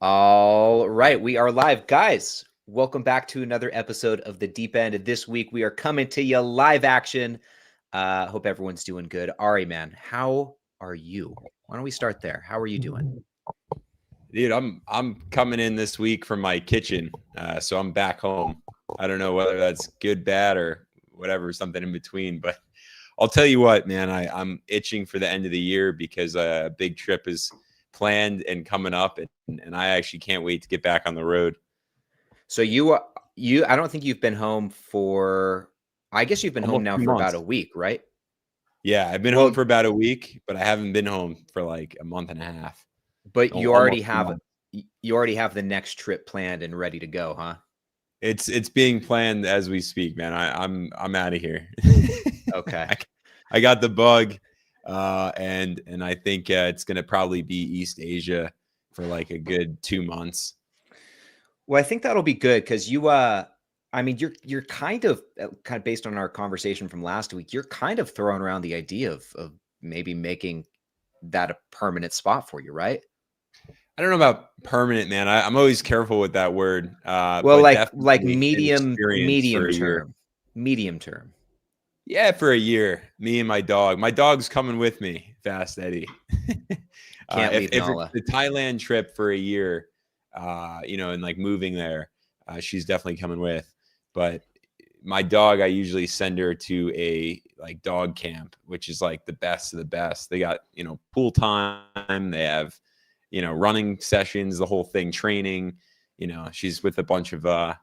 All right, we are live. Guys, welcome back to another episode of The Deep End. This week, we are coming to you live action. Hope everyone's doing good. Ari, man, how are you? Why don't we start there? How are you doing? Dude, I'm coming in this week from my kitchen, so I'm back home. I don't know whether that's good, bad, or whatever, something in between. But I'll tell you what, man, I'm itching for the end of the year because a big trip is planned and coming up, and I actually can't wait to get back on the road. So I don't think you've been home for, I guess you've been home Almost now two for about a months. week, right? Yeah, I've been home Well, for about a week, but I haven't been home for like a month and a half. but Almost 2 months. you already have the next trip planned and ready to go, huh? It's being planned as we speak, man. I'm out of here. Okay. I got the bug, and I think it's gonna probably be East Asia for like a good 2 months. Well, I think that'll be good because I mean, you're kind of based on our conversation from last week, you're kind of throwing around the idea of maybe making that a permanent spot for you, right? I don't know about permanent, man. I'm always careful with that word, Well, but like definitely an experience for a year. medium term. Yeah, for a year. Me and my dog. My dog's coming with me, Fast Eddie. Can't leave If it's Nala. the Thailand trip for a year, and like moving there, she's definitely coming with. But my dog, I usually send her to a like dog camp, which is like the best of the best. They got, pool time, they have, running sessions, the whole thing, training. She's with a bunch of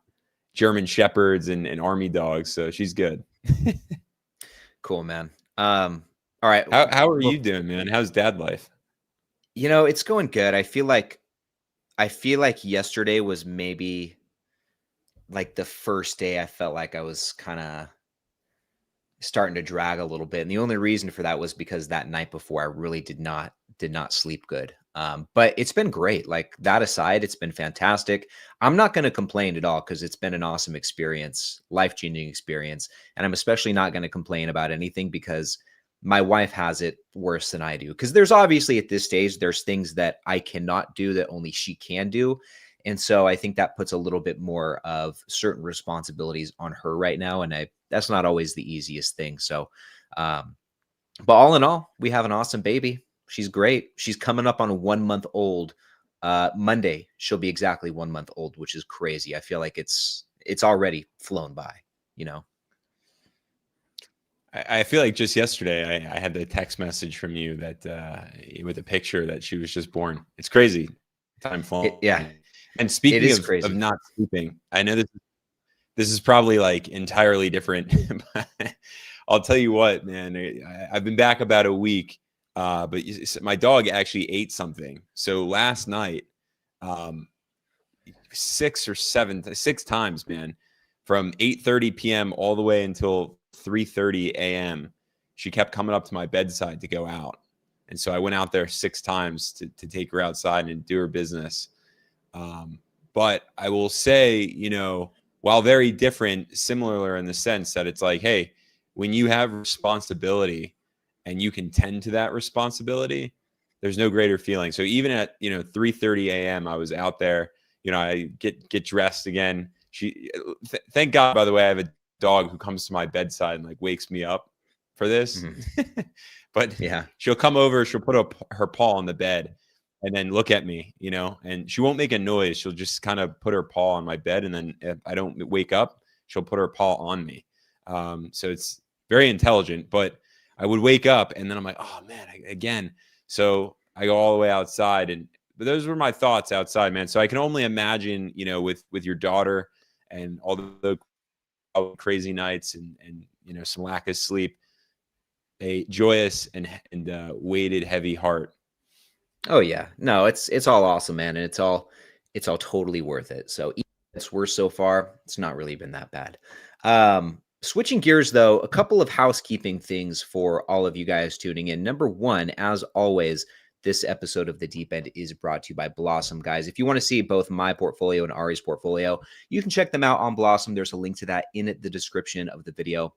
German shepherds and army dogs, so she's good. Cool, man. All right. How are you Well, doing, man? How's dad life? it's going good. I feel like yesterday was maybe like the first day I felt like I was kind of starting to drag a little bit. And the only reason for that was because that night before I really did not sleep good. But it's been great. Like that aside, it's been fantastic. I'm not going to complain at all because it's been an awesome experience, life-changing experience. And I'm especially not going to complain about anything because my wife has it worse than I do. Because there's obviously at this stage, there's things that I cannot do that only she can do. And so I think that puts a little bit more of certain responsibilities on her right now. And that's not always the easiest thing. So, but all in all, we have an awesome baby. She's great. She's coming up on 1 month old. Monday, she'll be exactly 1 month old, which is crazy. I feel like it's already flown by, you know? I feel like just yesterday I had the text message from you that with a picture that she was just born. It's crazy. Time Yeah, flying. And it speaking is of crazy. not sleeping, I know this is probably like entirely different. But I'll tell you what, man. I've been back about a week, but my dog actually ate something. So last night, um, 6 times, man, from 8:30 p.m. all the way until 3:30 a.m. She kept coming up to my bedside to go out, and so I went out there 6 times to take her outside and do her business. But I will say, while very different, similar in the sense that it's like, hey, when you have responsibility and you can tend to that responsibility, there's no greater feeling. So even at 3:30 a.m., I was out there. I get dressed again. Thank God, by the way, I have a dog who comes to my bedside and like wakes me up for this. Mhm. But Yeah. she'll come over, she'll put her paw on the bed and then look at me, and she won't make a noise. She'll just kind of put her paw on my bed. And then if I don't wake up, she'll put her paw on me. So it's very intelligent, but I would wake up and then I'm like, oh man, again. So I go all the way outside, but those were my thoughts outside, man. So I can only imagine, with your daughter and all the crazy nights and some lack of sleep, a joyous and weighted heavy heart. Oh yeah. No, it's all awesome, man, and it's all totally worth it. So even if it's worse so far, it's not really been that bad. Switching gears though, a couple of housekeeping things for all of you guys tuning in. Number one, as always, this episode of The Deep End is brought to you by Blossom, guys. If you want to see both my portfolio and Ari's portfolio, you can check them out on Blossom. There's a link to that in the description of the video.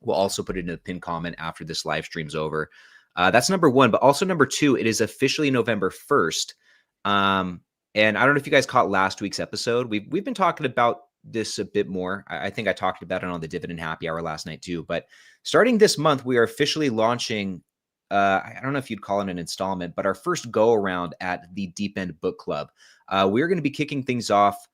We'll also put it in a pinned comment after this live stream's over. That's number one. But also number two, it is officially November 1st. And I don't know if you guys caught last week's episode. We've been talking about this a bit more. I think I talked about it on the Dividend Happy Hour last night too. But starting this month, we are officially launching. I don't know if you'd call it an installment, but our first go around at the Deep End Book Club. We're going to be kicking things off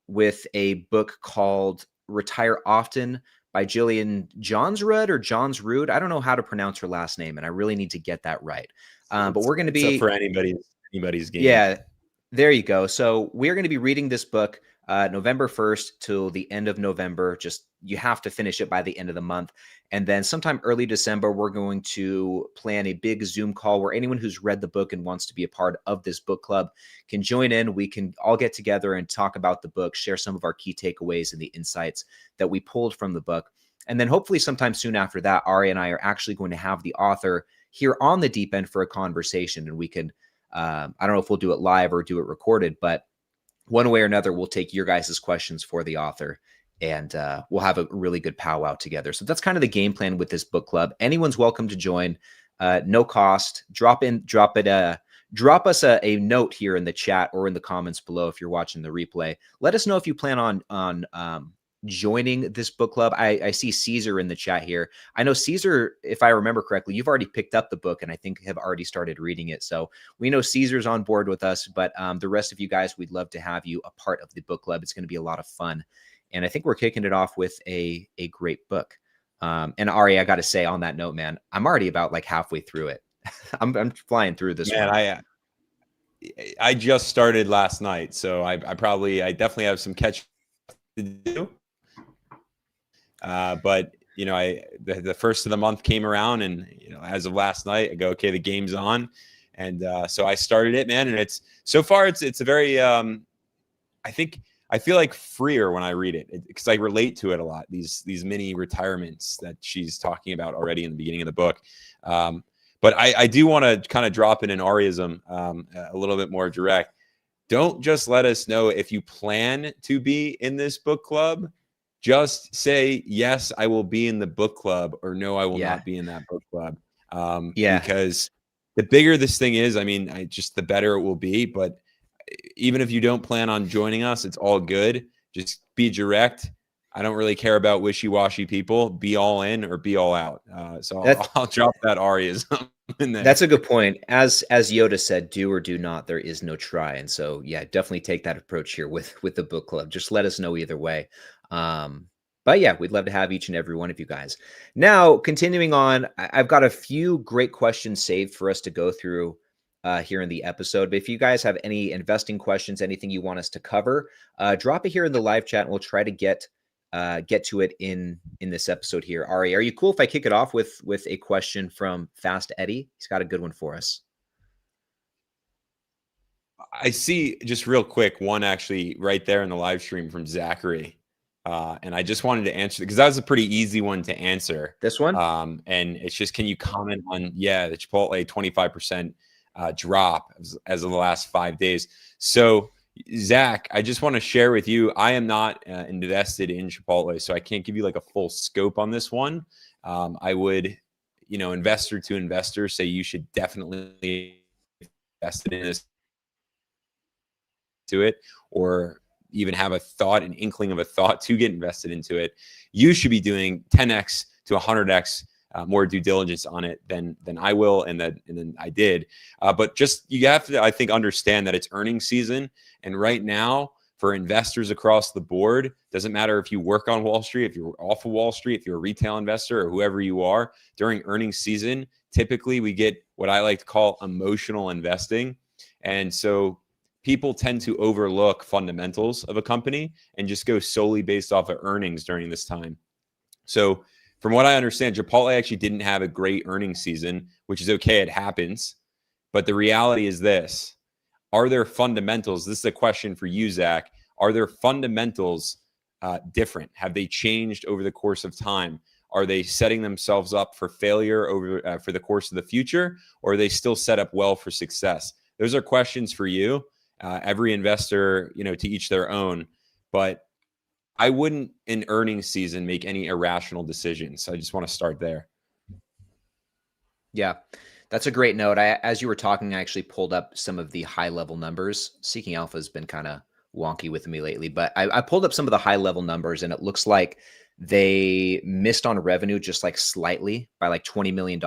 with a book called "Retire Often" by Jillian Johnsrud or Johnsrud. I don't know how to pronounce her last name, and I really need to get that right. But we're going to It's up be, for anybody's game. yeah, there you go. So we're going to be reading this book November 1st till the end of November. Just you have to finish it by the end of the month. And then sometime early December, we're going to plan a big Zoom call where anyone who's read the book and wants to be a part of this book club can join in. We can all get together and talk about the book, share some of our key takeaways and the insights that we pulled from the book. And then hopefully sometime soon after that, Ari and I are actually going to have the author here on the Deep End for a conversation, and we can I don't know if we'll do it live or do it recorded, but one way or another, we'll take your guys' questions for the author, and we'll have a really good powwow together. So that's kind of the game plan with this book club. Anyone's welcome to join. No cost. Drop us a note here in the chat or in the comments below if you're watching the replay. Let us know if you plan on joining this book club. I see Caesar in the chat here. I know Caesar, if I remember correctly, you've already picked up the book and I think have already started reading it. So we know Caesar's on board with us, but the rest of you guys, we'd love to have you a part of the book club. It's going to be a lot of fun. And I think we're kicking it off with a great book. And Ari, I got to say on that note, man, I'm already about like halfway through it. I'm flying through this one. I just started last night, so I definitely have some catch to do. But you know, the first of the month came around, and you know, as of last night, I go, okay, the game's on, and so I started it, man. And it's so far, it's a very, I feel like freer when I read it because I relate to it a lot. These mini retirements that she's talking about already in the beginning of the book. But I do want to kind of drop in an Ariism a little bit more direct. Don't just let us know if you plan to be in this book club. Just say, yes, I will be in the book club, or no, I will not be in that book club. Because the bigger this thing is, I mean, the better it will be. But even if you don't plan on joining us, it's all good. Just be direct. I don't really care about wishy-washy people. Be all in or be all out. So I'll drop that Ariism in there. That's a good point. As Yoda said, do or do not, there is no try. And so, yeah, definitely take that approach here with the book club. Just let us know either way. But yeah, we'd love to have each and every one of you guys. Now, continuing on, I've got a few great questions saved for us to go through here in the episode. But if you guys have any investing questions, anything you want us to cover, drop it here in the live chat, and we'll try to get to it in this episode here. Ari, are you cool if I kick it off with a question from Fast Eddie? He's got a good one for us. I see, just real quick, one actually right there in the live stream from Zachary. And I just wanted to answer because that was a pretty easy one to answer. This one? And it's just, can you comment on, the Chipotle 25% drop as of the last 5 days? So, Zach, I just want to share with you, I am not invested in Chipotle, so I can't give you like a full scope on this one. I would, investor to investor, say you should definitely invest in this to it, or even have an inkling of a thought to get invested into it. You should be doing 10x to 100x more due diligence on it than I will, and then I did. But just, you have to, I think, understand that it's earnings season, and right now for investors across the board, doesn't matter if you work on Wall Street, if you're off of Wall Street, if you're a retail investor, or whoever you are, during earnings season, typically we get what I like to call emotional investing, and so people tend to overlook fundamentals of a company and just go solely based off of earnings during this time. So from what I understand, Chipotle actually didn't have a great earnings season, which is okay. It happens. But the reality is this. Are there fundamentals? This is a question for you, Zach. Are there fundamentals different? Have they changed over the course of time? Are they setting themselves up for failure over for the course of the future? Or are they still set up well for success? Those are questions for you. Every investor, to each their own. But I wouldn't, in earnings season, make any irrational decisions. So I just want to start there. Yeah, That's a great note. As you were talking, I actually pulled up some of the high level numbers. Seeking Alpha has been kind of wonky with me lately, but I pulled up some of the high level numbers, and it looks like they missed on revenue just like slightly by like $20 million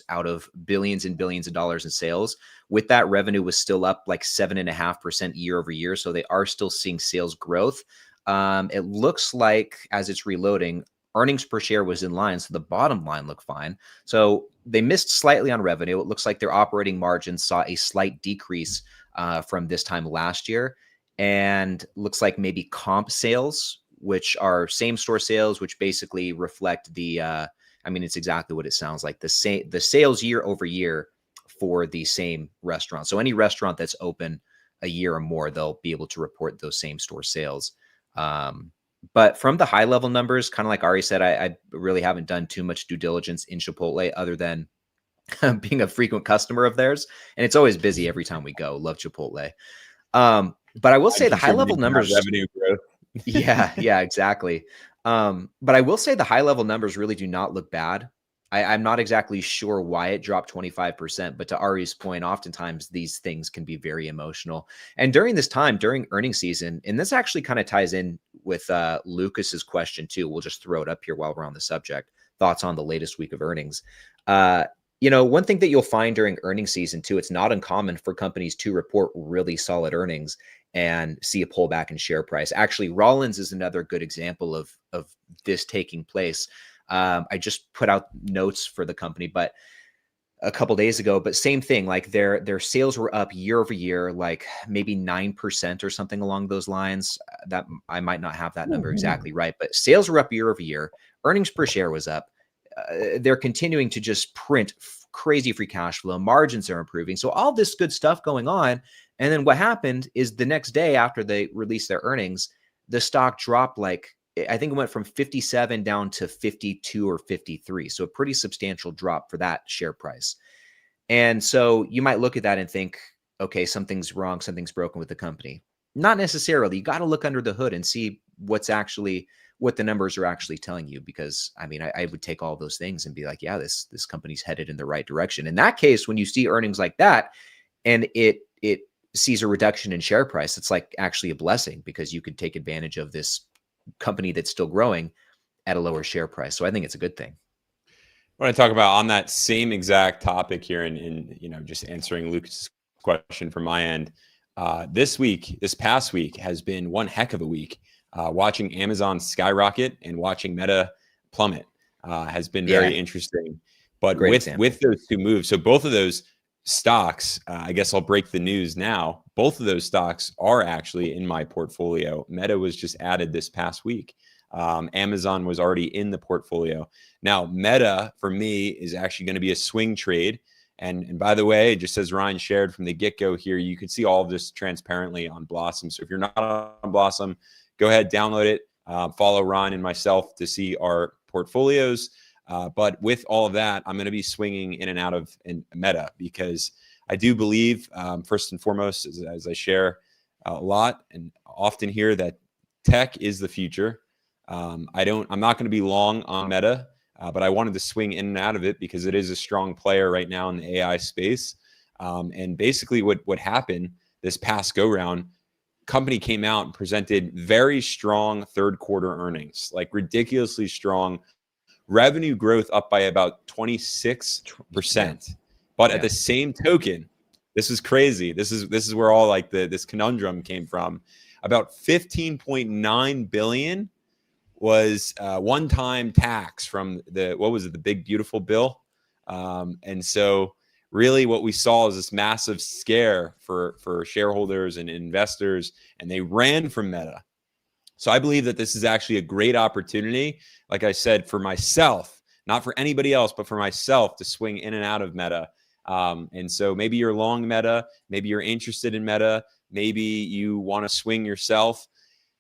out of billions and billions of dollars in sales. With that, revenue was still up like 7.5% year over year. So they are still seeing sales growth. It looks like as it's reloading, earnings per share was in line. So the bottom line looked fine. So they missed slightly on revenue. It looks like their operating margin saw a slight decrease from this time last year. And looks like maybe comp sales, which are same store sales, which basically reflect the, I mean, it's exactly what it sounds like. The sales year over year for the same restaurant. So any restaurant that's open a year or more, they'll be able to report those same store sales. But from the high level numbers, kind of like Ari said, I really haven't done too much due diligence in Chipotle other than being a frequent customer of theirs. And it's always busy every time we go. Love Chipotle. But I will say And the high level contributing to that numbers. revenue growth. Yeah, exactly. But I will say the high level numbers really do not look bad. I'm not exactly sure why it dropped 25%, but to Ari's point, oftentimes these things can be very emotional. And during this time, during earnings season, and this actually kind of ties in with Lucas's question too. We'll just throw it up here while we're on the subject. Thoughts on the latest week of earnings. One thing that you'll find during earnings season too, it's not uncommon for companies to report really solid earnings and see a pullback in share price. Actually, Rollins is another good example of this taking place. I just put out notes for the company, but a couple days ago, but same thing, like their sales were up year over year, like maybe 9% or something along those lines. That I might not have that number exactly right, but sales were up year over year. Earnings per share was up. They're continuing to just print crazy free cash flow. Margins are improving. So all this good stuff going on. And then what happened is the next day after they released their earnings, the stock dropped like, I think it went from 57 down to 52 or 53. So a pretty substantial drop for that share price. And so you might look at that and think, okay, something's wrong, something's broken with the company. Not necessarily. You got to look under the hood and see what the numbers are actually telling you. Because I mean, I would take all those things and be like, yeah, this company's headed in the right direction. In that case, when you see earnings like that and it sees a reduction in share price, it's like actually a blessing because you could take advantage of this company that's still growing at a lower share price. So I think it's a good thing. I want to talk about on that same exact topic here, and just answering Lucas's question from my end. This past week has been one heck of a week. Watching Amazon skyrocket and watching Meta plummet has been very interesting. But with those two moves, so both of those stocks, I guess I'll break the news now. Both of those stocks are actually in my portfolio. Meta was just added this past week. Amazon was already in the portfolio. Now, Meta for me is actually going to be a swing trade. And by the way, just as Ryan shared from the get-go here, you can see all of this transparently on Blossom. So if you're not on Blossom, go ahead, download it, follow Ryan and myself to see our portfolios. But with all of that, I'm going to be swinging in and out of Meta because I do believe, first and foremost, as I share a lot and often hear, that tech is the future. I'm not going to be long on Meta, but I wanted to swing in and out of it because it is a strong player right now in the AI space. And basically what happened this past go round, company came out and presented very strong third quarter earnings, like ridiculously strong. Revenue growth up by about 26%. But at the same token, this is crazy. This is where all like this conundrum came from. About 15.9 billion was one-time tax from the big beautiful bill. And so really what we saw is this massive scare for shareholders and investors, and they ran from Meta. So I believe that this is actually a great opportunity, like I said, for myself, not for anybody else, but for myself to swing in and out of Meta. And so maybe you're long Meta, maybe you're interested in Meta, maybe you want to swing yourself.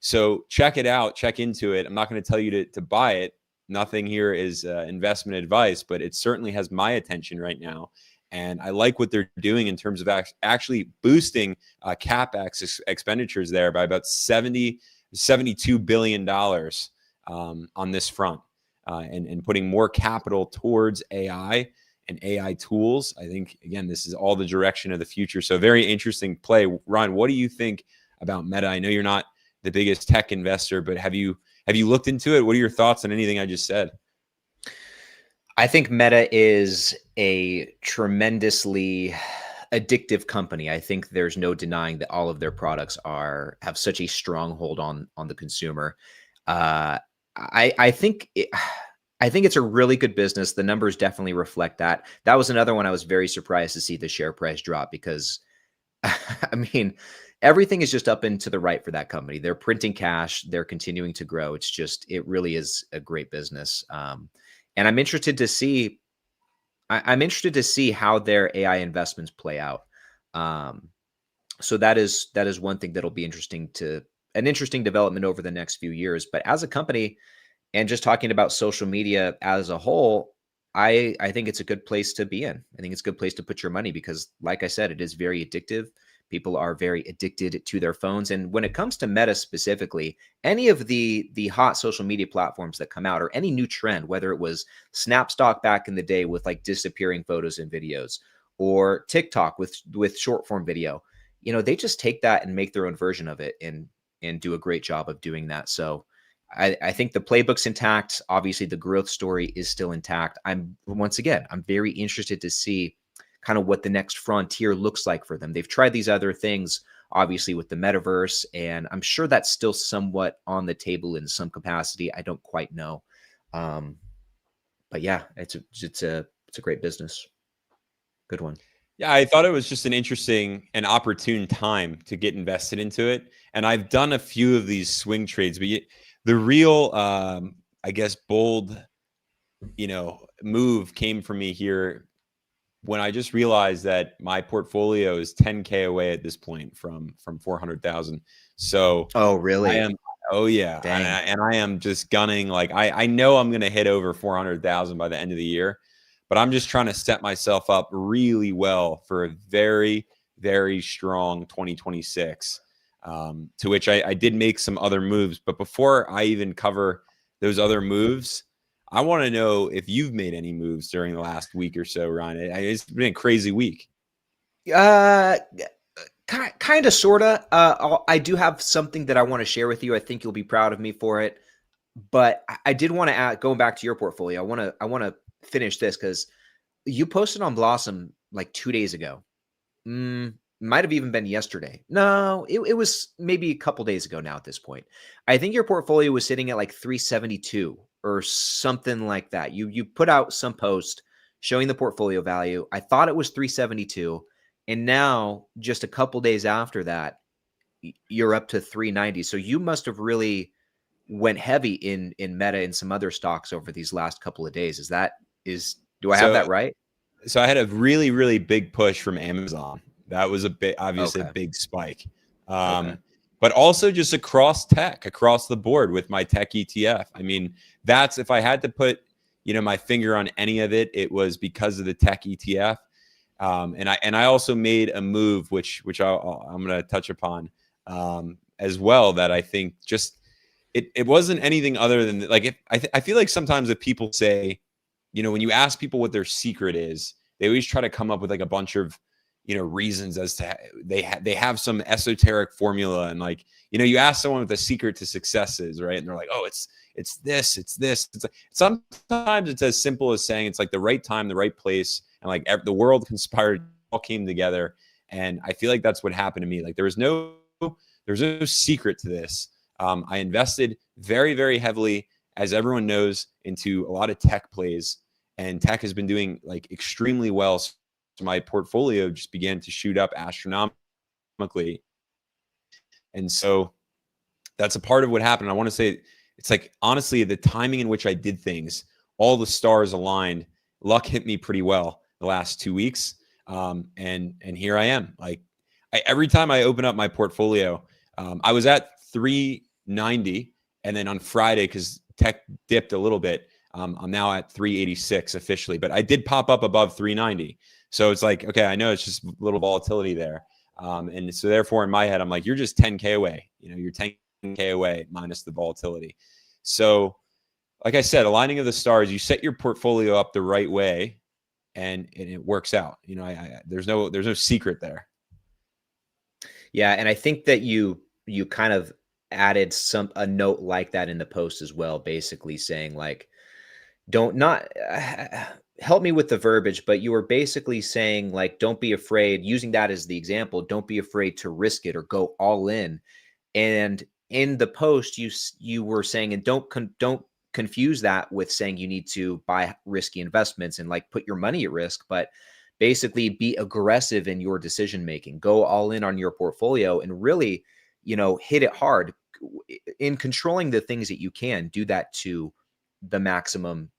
So check it out, check into it. I'm not going to tell you to buy it. Nothing here is investment advice, but it certainly has my attention right now. And I like what they're doing in terms of actually boosting CapEx expenditures there by about $72 billion on this front, and putting more capital towards AI and AI tools. I think, again, this is all the direction of the future. So very interesting play. Ryan, what do you think about Meta? I know you're not the biggest tech investor, but have you looked into it? What are your thoughts on anything I just said? I think Meta is a tremendously addictive company. I think there's no denying that all of their products have such a stronghold on the consumer. Uh, I think I think it's a really good business. The numbers definitely reflect that. That was another one I was very surprised to see the share price drop because I mean, everything is just up and to the right for that company. They're printing cash, they're continuing to grow. It really is a great business. And I'm interested to see, I'm interested to see how their AI investments play out. Um, so that is one thing that'll be an interesting development over the next few years. But as a company, and just talking about social media as a whole, I think it's a good place to be in. I think it's a good place to put your money because, like I said, it is very addictive. People are very addicted to their phones. And when it comes to Meta specifically, any of the hot social media platforms that come out or any new trend, whether it was Snapstock back in the day with like disappearing photos and videos, or TikTok with short form video, they just take that and make their own version of it and do a great job of doing that. So I think the playbook's intact. Obviously, the growth story is still intact. I'm very interested to see kind of what the next frontier looks like for them. They've tried these other things, obviously, with the metaverse, and I'm sure that's still somewhat on the table in some capacity. I don't quite know, but yeah, it's a great business. Good one. Yeah, I thought it was just an interesting and opportune time to get invested into it. And I've done a few of these swing trades, but the real, I guess, bold, move came for me here when I just realized that my portfolio is 10K away at this point from 400,000. So Oh, I really? am, oh yeah, Dang. and I am just gunning. Like I know I'm going to hit over 400,000 by the end of the year, but I'm just trying to set myself up really well for a very, very strong 2026. To which I did make some other moves, but before I even cover those other moves, I want to know if you've made any moves during the last week or so, Ryan. It's been a crazy week. Uh, kind of, sorta. I do have something that I want to share with you. I think you'll be proud of me for it. But I did want to add, going back to your portfolio, I want to finish this because you posted on Blossom like 2 days ago. Might have even been yesterday. No, it was maybe a couple days ago now at this point. I think your portfolio was sitting at like 372 or something like that. You put out some post showing the portfolio value. I thought it was 372. And now, just a couple days after that, you're up to 390. So you must have really went heavy in Meta and some other stocks over these last couple of days. Do I have So that right? so I had a really, really big push from Amazon. That was obviously a Okay. big spike. Okay. But also just across tech, across the board with my tech ETF. I mean, that's if I had to put, my finger on any of it, it was because of the tech ETF. And I also made a move, which I'm going to touch upon as well. That I think just it wasn't anything other than like if I feel like sometimes if people say, when you ask people what their secret is, they always try to come up with like a bunch of, reasons as to they have some esoteric formula. And like, you ask someone what the secret to success is, right? And they're like, oh, it's this. It's like, sometimes it's as simple as saying it's like the right time, the right place. And like the world conspired, all came together. And I feel like that's what happened to me. Like there's no secret to this. I invested very, very heavily, as everyone knows, into a lot of tech plays, and tech has been doing like extremely well. So my portfolio just began to shoot up astronomically. And so that's a part of what happened. I want to say it's like, honestly, the timing in which I did things, all the stars aligned, luck hit me pretty well the last 2 weeks. And here I am. Like every time I open up my portfolio, I was at 390. And then on Friday, because tech dipped a little bit, I'm now at 386 officially, but I did pop up above 390. So it's like, okay, I know it's just a little volatility there. And so therefore in my head, I'm like, you're just 10K away, you're 10K away minus the volatility. So like I said, aligning of the stars, you set your portfolio up the right way and it works out. You know, there's no secret there. Yeah, and I think that you kind of added a note like that in the post as well, basically saying like, don't not help me with the verbiage, but you were basically saying like, don't be afraid, using that as the example, don't be afraid to risk it or go all in. And in the post, you were saying, and don't confuse that with saying you need to buy risky investments and like put your money at risk, but basically be aggressive in your decision making. Go all in on your portfolio and really, hit it hard in controlling the things that you can. Do that to the maximum.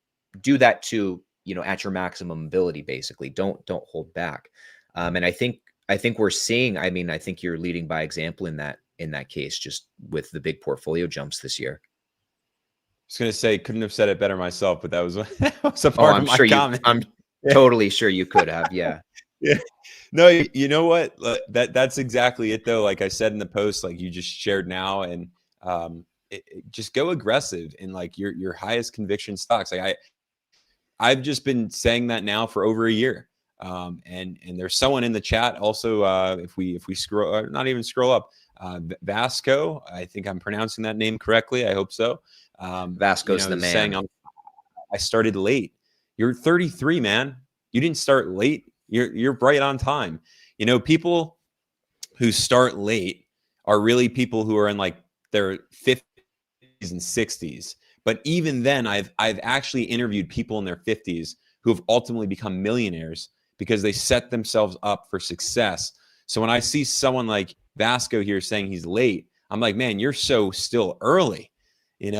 Do that to at your maximum ability. Basically, don't hold back. And I think we're seeing. I mean, I think you're leading by example in that case, just with the big portfolio jumps this year. I was gonna say couldn't have said it better myself, but that was that was a Oh, part of my comment. I'm Yeah. totally sure you could have. Yeah, Yeah. No, you know what? That's exactly it though. Like I said in the post, like you just shared now, and just go aggressive in like your highest conviction stocks. Like I've just been saying that now for over a year. And there's someone in the chat also. If we scroll, not even scroll up, Vasco. I think I'm pronouncing that name correctly. I hope so. Vasco's the Saying man. I started late. You're 33, man. You didn't start late. You're right on time. People who start late are really people who are in like their 50s and 60s. But even then, I've actually interviewed people in their 50s who have ultimately become millionaires because they set themselves up for success. So when I see someone like Vasco here saying he's late, I'm like, man, you're so still early, and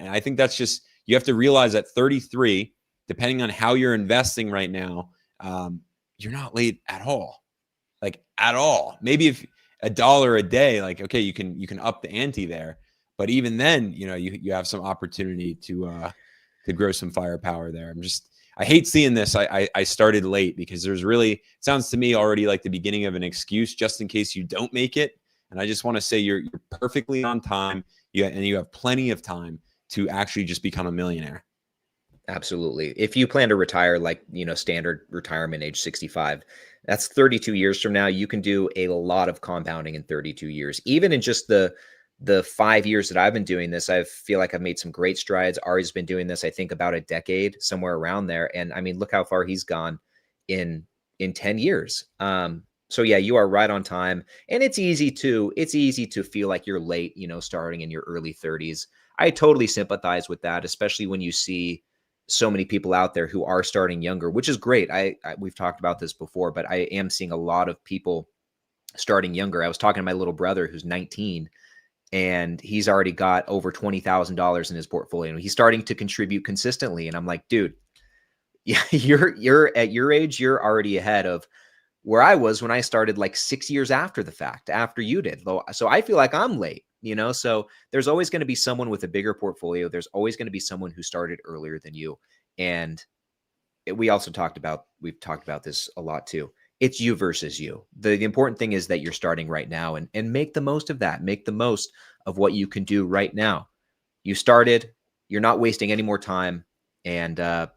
I think that's just, you have to realize at 33, depending on how you're investing right now, you're not late at all, like at all. Maybe if $1 a day, like, okay, you can up the ante there, but even then, you have some opportunity to grow some firepower there. I hate seeing this. I started late because there's really, it sounds to me already like the beginning of an excuse just in case you don't make it. And I just want to say you're perfectly on time. And you have plenty of time to actually just become a millionaire. Absolutely. If you plan to retire, like, standard retirement age 65, that's 32 years from now. You can do a lot of compounding in 32 years. Even in just the 5 years that I've been doing this, I feel like I've made some great strides. Ari's been doing this, I think, about a decade, somewhere around there. And I mean, look how far he's gone in 10 years. So yeah, you are right on time. And it's easy to feel like you're late, starting in your early 30s. I totally sympathize with that, especially when you see so many people out there who are starting younger, which is great. We've talked about this before, but I am seeing a lot of people starting younger. I was talking to my little brother who's 19, and he's already got over $20,000 in his portfolio. And he's starting to contribute consistently. And I'm like, dude, yeah, you're at your age, you're already ahead of where I was when I started like 6 years after the fact, after you did. So I feel like I'm late, So there's always going to be someone with a bigger portfolio. There's always going to be someone who started earlier than you. And we've talked about this a lot too. It's you versus you. The important thing is that you're starting right now, and make the most of that. Make the most of what you can do right now. You started, you're not wasting any more time, and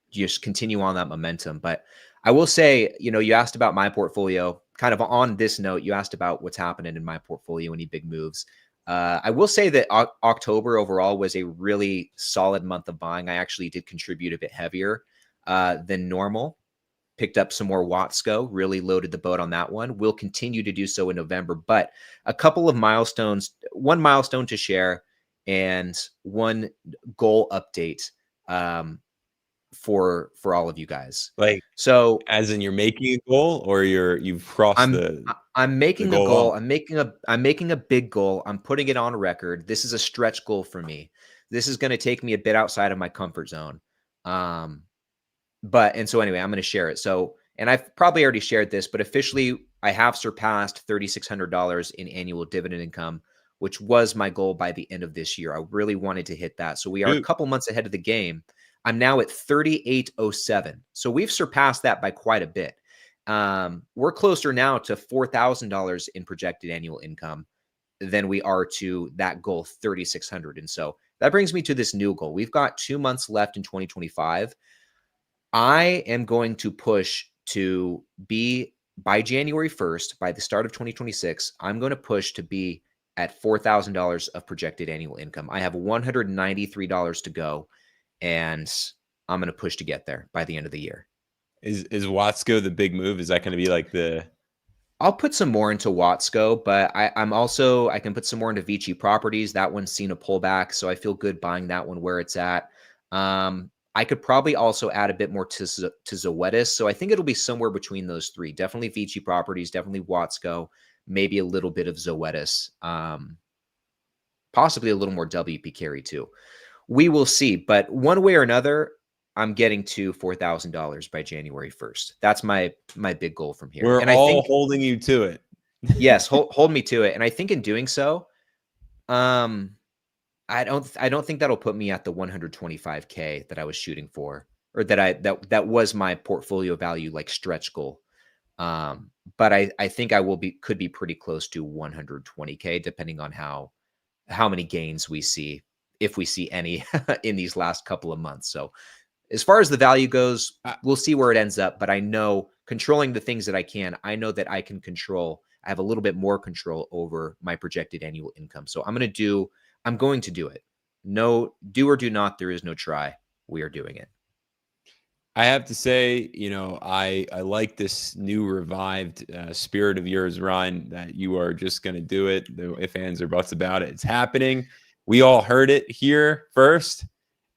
just continue on that momentum. But I will say, you asked about my portfolio. Kind of on this note, you asked about what's happening in my portfolio, any big moves. I will say that October overall was a really solid month of buying. I actually did contribute a bit heavier than normal. Picked up some more Watsco, really loaded the boat on that one. We'll continue to do so in November, but a couple of milestones, one milestone to share and one goal update for all of you guys. Like, So as in you're making a goal, or you've crossed I'm the I'm making a goal goal. line. I'm making a big goal. I'm putting it on record. This is a stretch goal for me. This is going to take me a bit outside of my comfort zone. Um, and so anyway, I'm going to share it. So, and I've probably already shared this, but officially I have surpassed $3,600 in annual dividend income, which was my goal by the end of this year. I really wanted to hit that. So we are a Dude, couple months ahead of the game. I'm now at 3807. So we've surpassed that by quite a bit. We're closer now to $4,000 in projected annual income than we are to that goal, 3,600. And so that brings me to this new goal. We've got 2 months left in 2025. I am going to push to be by January 1st, by the start of 2026, I'm going to push to be at $4,000 of projected annual income. I have $193 to go, and I'm going to push to get there by the end of the year. Is Watsco the big move? Is that going to be like the? I'll put some more into Watsco, but I can put some more into Vici Properties. That one's seen a pullback, so I feel good buying that one where it's at. I could probably also add a bit more to Zoetis, so I think it'll be somewhere between those three. Definitely Vici Properties, definitely Watsco, maybe a little bit of Zoetis, possibly a little more WP Carry too. We will see, but one way or another, I'm getting to $4,000 by January 1st. That's my big goal from here. We're And I all think, holding you to it. yes, hold me to it. And I think in doing so, um, I don't think that'll put me at the 125K that I was shooting for, or that was my portfolio value like stretch goal. But I think could be pretty close to 120K depending on how many gains we see, if we see any in these last couple of months. So as far as the value goes, we'll see where it ends up. But I know, controlling the things that I know that I can control. I have a little bit more control over my projected annual income. So I'm going to do it. No, do or do not. There is no try. We are doing it. I have to say, I like this new revived spirit of yours, Ryan, that you are just going to do it. The if, ands, or buts about it. It's happening. We all heard it here first.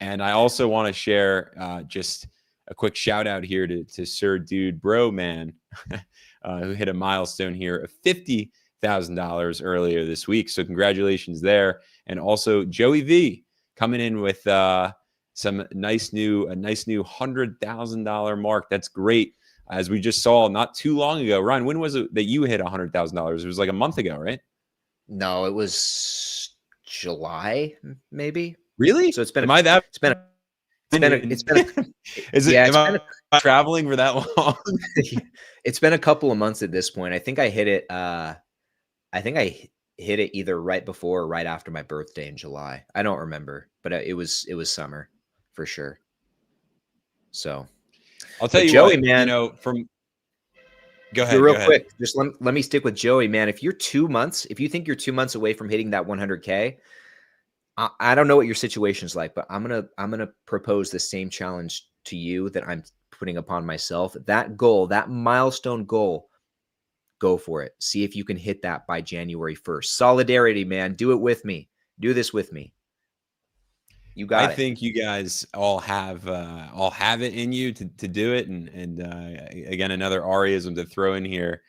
And I also want to share just a quick shout out here to Sir Dude Bro Man, who hit a milestone here of $50,000 earlier this week. So congratulations there. And also Joey V coming in with a nice new $100,000 mark. That's great. As we just saw not too long ago. Ryan, when was it that you hit $100,000? It was like a month ago, right? No, it was July, maybe. Really? So it's been Am I that? it's been a, it's been a, it's been a, Is it? yeah, Am I traveling for that long? it's been a couple of months at this point. I think I hit it. I think I hit it either right before or right after my birthday in July. I don't remember, but it was summer for sure. So, I'll tell but you Joey, what, man, go you're ahead. real quick. Just let me stick with Joey, man. If you think you're 2 months away from hitting that 100K, I don't know what your situation's like, but I'm gonna propose the same challenge to you that I'm putting upon myself. That goal, that milestone goal, go for it. See if you can hit that by January 1st. Solidarity, man. Do it with me. Do this with me. You got I it. think you guys all have it in you to do it. And again, another Ariism to throw in here: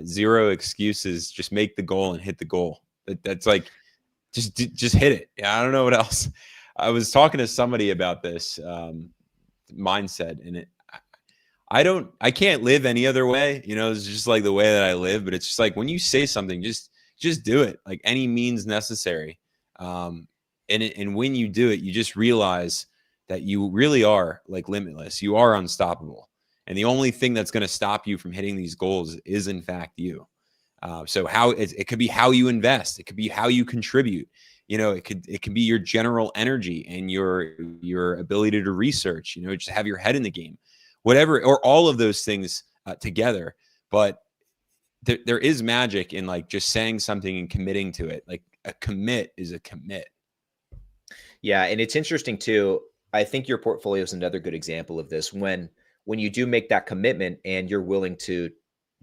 zero excuses. Just make the goal and hit the goal. That's like just hit it. Yeah, I don't know what else. I was talking to somebody about this mindset, and I can't live any other way. It's just like the way that I live. But it's just like when you say something, just do it. Like any means necessary. And when you do it, you just realize that you really are like limitless. You are unstoppable. And the only thing that's going to stop you from hitting these goals is, in fact, you. So it could be how you invest. It could be how you contribute. It could be your general energy and your ability to research. Just have your head in the game, whatever, or all of those things together. But there is magic in like just saying something and committing to it. Like a commit is a commit. Yeah, and it's interesting too. I think your portfolio is another good example of this. When you do make that commitment and you're willing to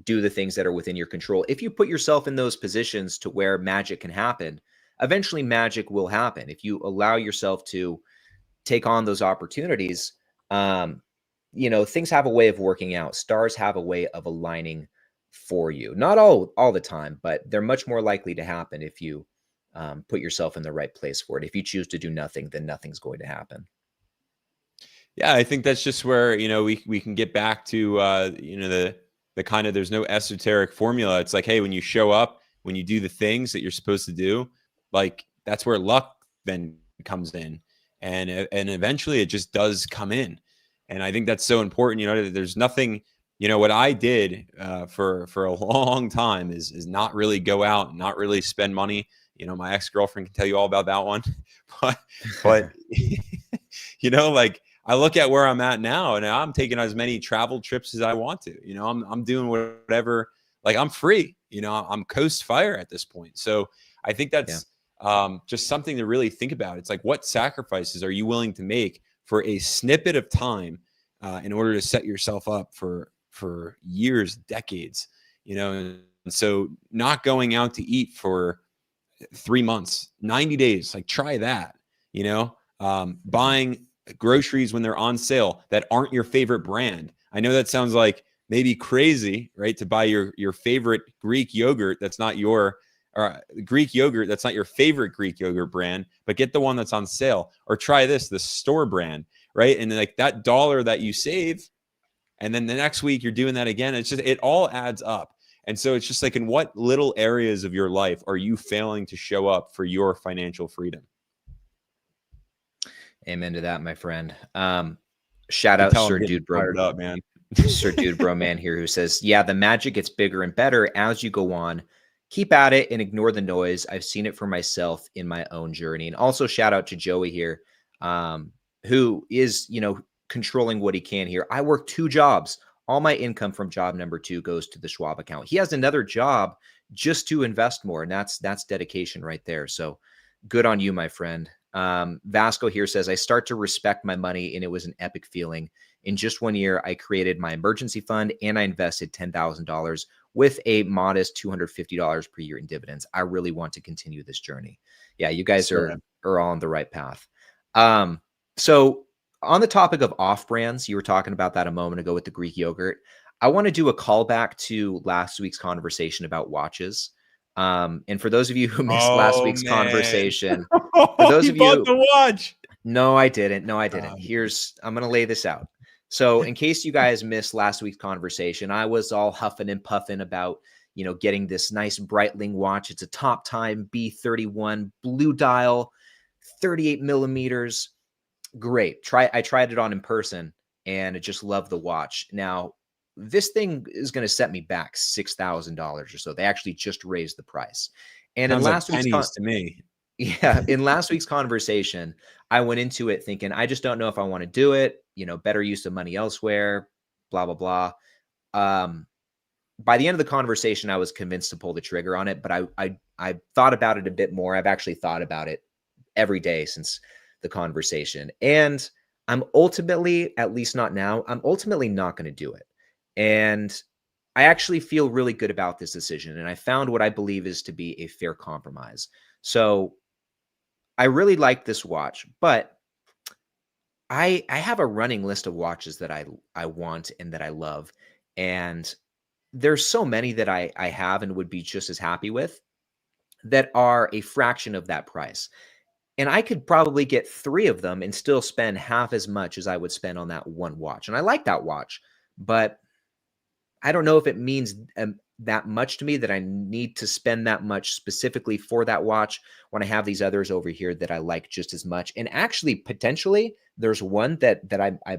do the things that are within your control, if you put yourself in those positions to where magic can happen, eventually magic will happen. If you allow yourself to take on those opportunities, things have a way of working out. Stars have a way of aligning for you. Not all the time, but they're much more likely to happen if you put yourself in the right place for it. If you choose to do nothing, then nothing's going to happen. Yeah, I think that's just where we can get back to the kind of, there's no esoteric formula. It's like, hey, when you show up, when you do the things that you're supposed to do, like that's where luck then comes in, and eventually it just does come in. And I think that's so important. There's nothing. What I did for a long time is not really go out and not really spend money. My ex-girlfriend can tell you all about that one, but like I look at where I'm at now, and I'm taking as many travel trips as I want to. You know, I'm doing whatever. Like, I'm free. You know, I'm coast fire at this point. So I think Yeah. that's just something to really think about. It's like, what sacrifices are you willing to make for a snippet of time in order to set yourself up for years, decades? You know, and so not going out to eat for 3 months, 90 days, like, try that. You know, Mhm. buying groceries when they're on sale that aren't your favorite brand. I know that sounds like maybe crazy, right? To buy your favorite Greek yogurt that's not your Greek yogurt that's not your favorite Greek yogurt brand, but get the one that's on sale. Or try the store brand, right? And like that dollar that you save, and then the next week you're doing that again. It's just, it all adds up. And so it's just like, in what little areas of your life are you failing to show up for your financial freedom? Amen to that, my friend. Shout You can out tell I'm Sir getting Dude Bro, fired up, man. Sir Dude Bro Man here, who says, "Yeah, the magic gets bigger and better as you go on. Keep at it and ignore the noise. I've seen it for myself in my own journey." And also shout out to Joey here, who is, controlling what he can here. I work 2 jobs. All my income from job number 2 goes to the Schwab account. He has another job just to invest more, and that's dedication right there. So good on you, my friend. Vasco here says, "I start to respect my money, and it was an epic feeling. In just 1 year, I created my emergency fund and I invested $10,000 with a modest $250 per year in dividends. I really want to continue this journey." Yeah, you guys So, are all on the right path. So on the topic of off brands, you were talking about that a moment ago with the Greek yogurt. I want to do a callback to last week's conversation about watches. And for those of you who missed last oh week's man, conversation, for those you of bought you, the watch. no, I didn't. No, I didn't. Um, I'm going to lay this out. So, in case you guys missed last week's conversation, I was all huffing and puffing about, getting this nice Breitling watch. It's a top time B31 blue dial, 38 millimeters. Great. I tried it on in person and I just love the watch. Now, this thing is going to set me back $6,000 or so. They actually just raised the price. And in Sounds like last week's pennies to me. yeah, in last week's conversation, I went into it thinking, I just don't know if I want to do it, better use of money elsewhere, blah, blah, blah. Um, by the end of the conversation, I was convinced to pull the trigger on it, but I thought about it a bit more. I've actually thought about it every day since the conversation. And I'm ultimately, at least not now, I'm ultimately not going to do it. And I actually feel really good about this decision. And I found what I believe is to be a fair compromise. So I really like this watch, but I have a running list of watches that I want and that I love, and there's so many that I have and would be just as happy with that are a fraction of that price. And I could probably get 3 of them and still spend half as much as I would spend on that one watch. And I like that watch, but I don't know if it means that much to me that I need to spend that much specifically for that watch when I have these others over here that I like just as much. And actually, potentially, there's one that I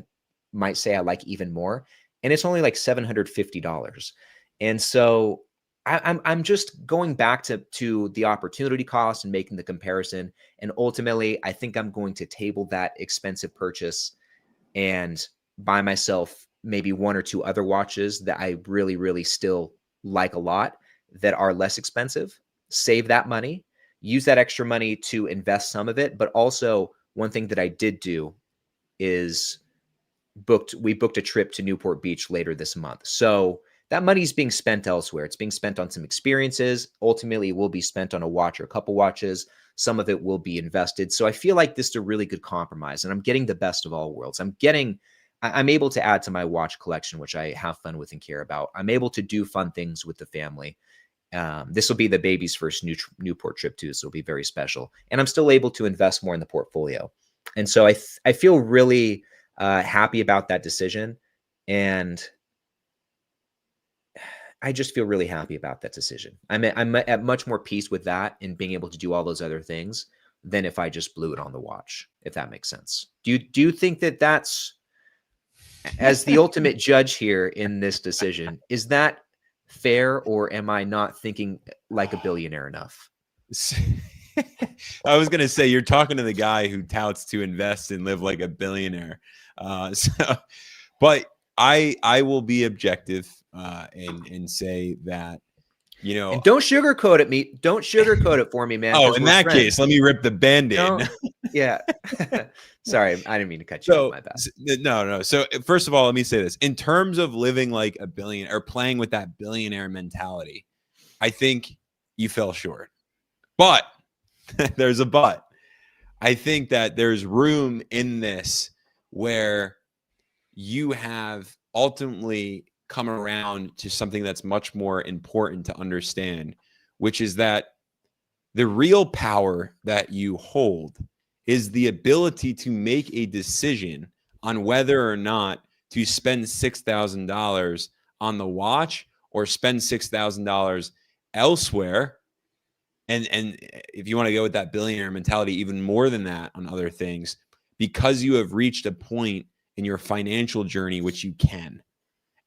might say I like even more, and it's only like $750. And so I'm just going back to the opportunity cost and making the comparison. And ultimately, I think I'm going to table that expensive purchase and buy myself maybe 1 or 2 other watches that I really, really still like a lot that are less expensive, save that money, use that extra money to invest some of it. But also, one thing that I did do is we booked a trip to Newport Beach later this month. So that money is being spent elsewhere. It's being spent on some experiences. Ultimately, it will be spent on a watch or a couple watches. Some of it will be invested. So I feel like this is a really good compromise, and I'm getting the best of all worlds. I'm able to add to my watch collection, which I have fun with and care about. I'm able to do fun things with the family. This will be the baby's first Newport trip too, so it'll be very special. And I'm still able to invest more in the portfolio. And so I feel really happy about that decision, and I just feel really happy about that decision. I'm at much more peace with that and being able to do all those other things than if I just blew it on the watch, if that makes sense. Do you think that that's, as the ultimate judge here in this decision, is that fair, or am I not thinking like a billionaire enough? I was gonna say you're talking to the guy who touts to invest and live like a billionaire. So, but I will be objective and say that And don't sugarcoat it me. Don't sugarcoat it for me, man, Oh, because in we're that case, friends. let me rip the Band-Aid. Don't. Yeah. Sorry, I didn't mean to cut you off. So My bad. no. So first of all, let me say this: in terms of living like a billionaire or playing with that billionaire mentality, I think you fell short. But there's a but. I think that there's room in this where you have ultimately come around to something that's much more important to understand, which is that the real power that you hold is the ability to make a decision on whether or not to spend $6,000 on the watch or spend $6,000 elsewhere. And if you want to go with that billionaire mentality, even more than that on other things, because you have reached a point in your financial journey, which you can.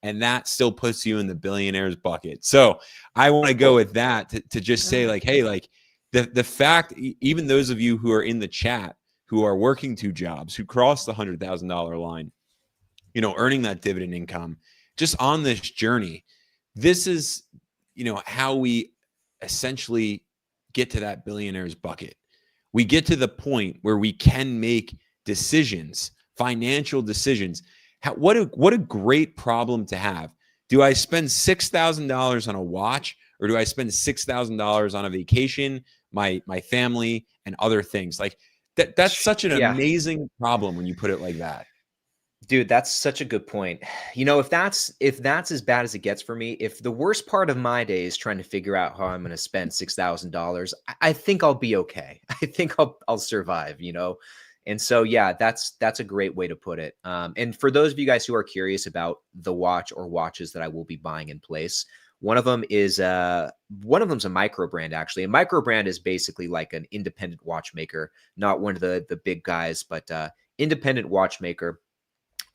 And that still puts you in the billionaires bucket. So I want to go with that to just say, like, hey, like the fact, even those of you who are in the chat who are working two jobs, who cross the $100,000 line, earning that dividend income, just on this journey, this is, how we essentially get to that billionaires bucket. We get to the point where we can make decisions, financial decisions. What a great problem to have. Do I spend $6,000 on a watch, or do I spend $6,000 on a vacation, my family, and other things? Like that's such an Yeah. amazing problem when you put it like that. Dude, that's such a good point. If that's as bad as it gets for me, if the worst part of my day is trying to figure out how I'm going to spend $6,000, I think I'll be okay. I think I'll survive. And so yeah, that's a great way to put it. And for those of you guys who are curious about the watch or watches that I will be buying in place, one of them's a micro brand actually. A micro brand is basically like an independent watchmaker, not one of the big guys, but independent watchmaker.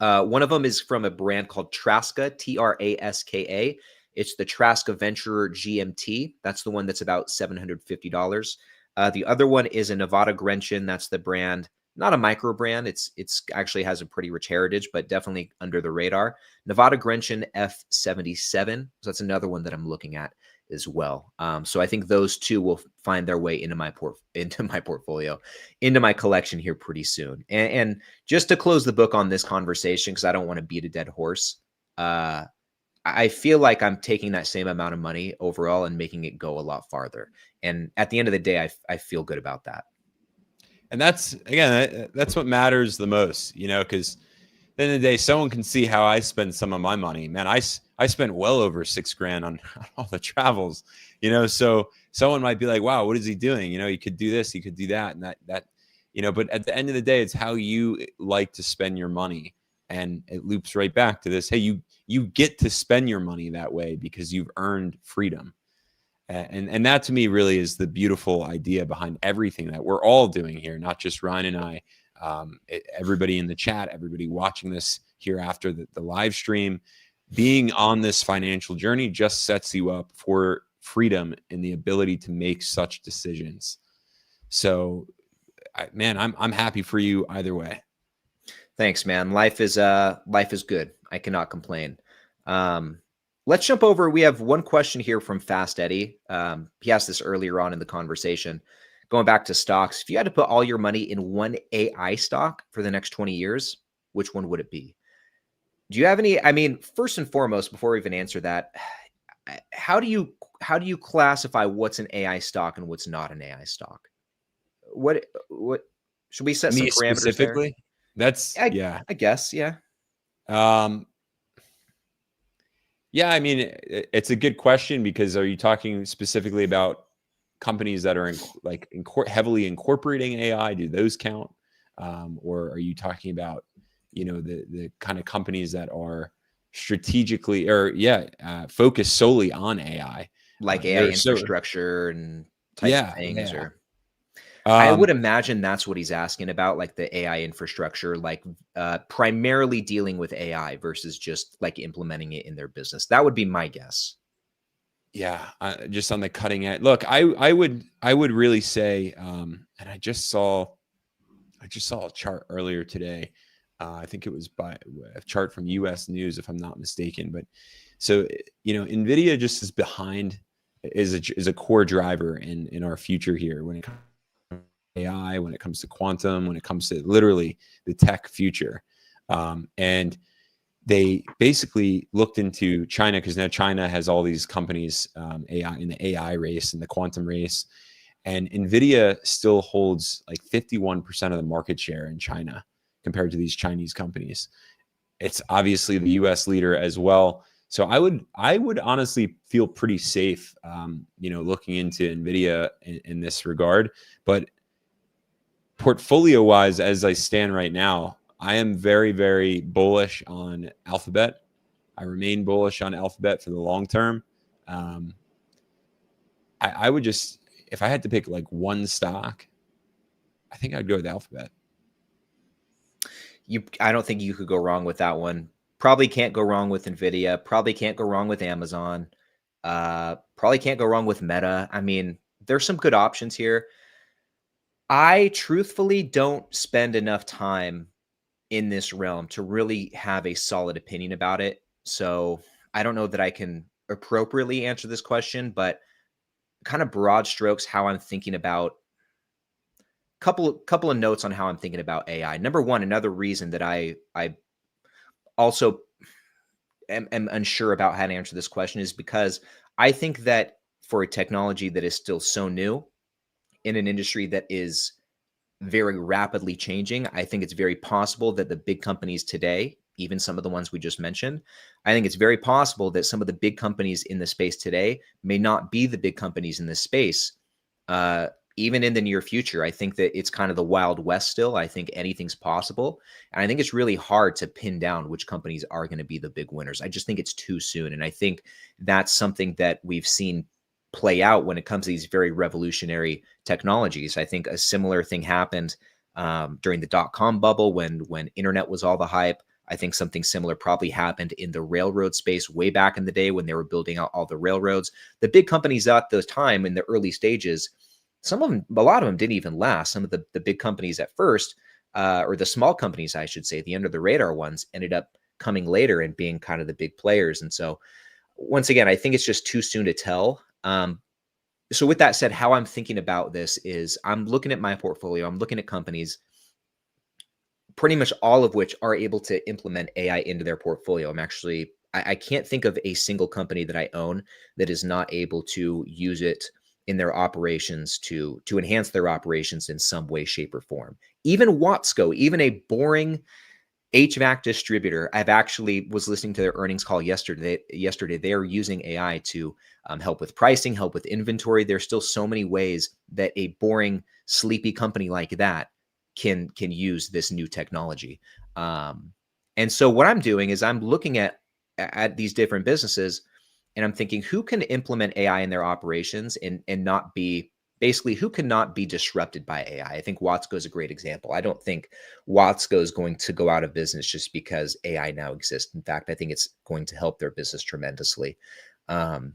One of them is from a brand called Traska, Traska. It's the Traska Venturer GMT. That's the one that's about $750. The other one is a Nevada Grenchen. That's the brand, not a micro brand. It's actually has a pretty rich heritage, but definitely under the radar. Nevada Grenchen F77. So that's another one that I'm looking at as well. So I think those two will find their way into my portfolio, into my collection here pretty soon. And just to close the book on this conversation, because I don't want to beat a dead horse, I feel like I'm taking that same amount of money overall and making it go a lot farther. And at the end of the day, I feel good about that. And that's what matters the most, because at the end of the day, someone can see how I spend some of my money. Man, I spent well over $6,000 on all the travels, so someone might be like, wow, what is he doing? You could do this, you could do that. And that, but at the end of the day, it's how you like to spend your money. And it loops right back to this. Hey, you get to spend your money that way because you've earned freedom. And that to me really is the beautiful idea behind everything that we're all doing here, not just Ryan and I, everybody in the chat, everybody watching this here after the live stream. Being on this financial journey just sets you up for freedom and the ability to make such decisions. So, I'm happy for you either way. Thanks, man. Life is good. I cannot complain. Let's jump over. We have one question here from Fast Eddie. He asked this earlier on in the conversation. Going back to stocks, if you had to put all your money in one AI stock for the next 20 years, which one would it be? Do you have any? I mean, first and foremost, before we even answer that, how do you classify what's an AI stock and what's not an AI stock? What should we set some Me parameters specifically? there? I guess, yeah. Yeah, I mean, it's a good question because are you talking specifically about companies that are heavily incorporating AI? Do those count? Or are you talking about, the kind of companies that are strategically focused solely on AI? Like AI infrastructure and types of things, yeah. or I would imagine that's what he's asking about, like the AI infrastructure, like primarily dealing with AI versus just like implementing it in their business. That would be my guess. Yeah, just on the cutting edge. Look, I would really say, and I just saw a chart earlier today. I think it was by a chart from U.S. News, if I'm not mistaken. But so Nvidia just is behind, is a core driver in our future here when it comes to AI, when it comes to quantum, when it comes to literally the tech future, and they basically looked into China because now China has all these companies, AI in the AI race and the quantum race, and Nvidia still holds like 51% of the market share in China compared to these Chinese companies. It's obviously the U.S. leader as well. So I would honestly feel pretty safe, looking into Nvidia in this regard. But portfolio wise, as I stand right now, I am very, very bullish on Alphabet. I remain bullish on Alphabet for the long term. Um, I would just, if I had to pick like one stock, I think I'd go with Alphabet. I don't think you could go wrong with that one. Probably can't go wrong with Nvidia. Probably can't go wrong with Amazon. Probably can't go wrong with Meta. I mean, there's some good options here. I truthfully don't spend enough time in this realm to really have a solid opinion about it. So I don't know that I can appropriately answer this question, but kind of broad strokes, how I'm thinking about couple of notes on how I'm thinking about AI. Number one, another reason that I also am unsure about how to answer this question is because I think that for a technology that is still so new in an industry that is very rapidly changing, I think it's very possible that the big companies today, even some of the ones we just mentioned, I think it's very possible that some of the big companies in the space today may not be the big companies in this space, uh, even in the near future. I think that it's kind of the Wild West still. I think anything's possible. And I think it's really hard to pin down which companies are going to be the big winners. I just think it's too soon. And I think that's something that we've seen play out when it comes to these very revolutionary technologies. I think a similar thing happened during the dot-com bubble when internet was all the hype. I think something similar probably happened in the railroad space way back in the day when they were building out all the railroads. The big companies at the time in the early stages, some of them, a lot of them didn't even last. Some of the big companies at first, or the small companies, I should say, the under the radar ones, ended up coming later and being kind of the big players. And so, once again, I think it's just too soon to tell. So with that said, how I'm thinking about this is I'm looking at my portfolio, I'm looking at companies, pretty much all of which are able to implement AI into their portfolio. I can't think of a single company that I own that is not able to use it in their operations to enhance their operations in some way, shape, or form. Even Watsco, even a boring HVAC distributor. I've actually was listening to their earnings call yesterday. They are using AI to help with pricing, help with inventory. There's still so many ways that a boring, sleepy company like that can use this new technology. And so what I'm doing is I'm looking at these different businesses, and I'm thinking who can implement AI in their operations and not be basically who cannot be disrupted by AI. I think Watsco is a great example. I don't think Watsco is going to go out of business just because AI now exists. In fact, I think it's going to help their business tremendously. Um,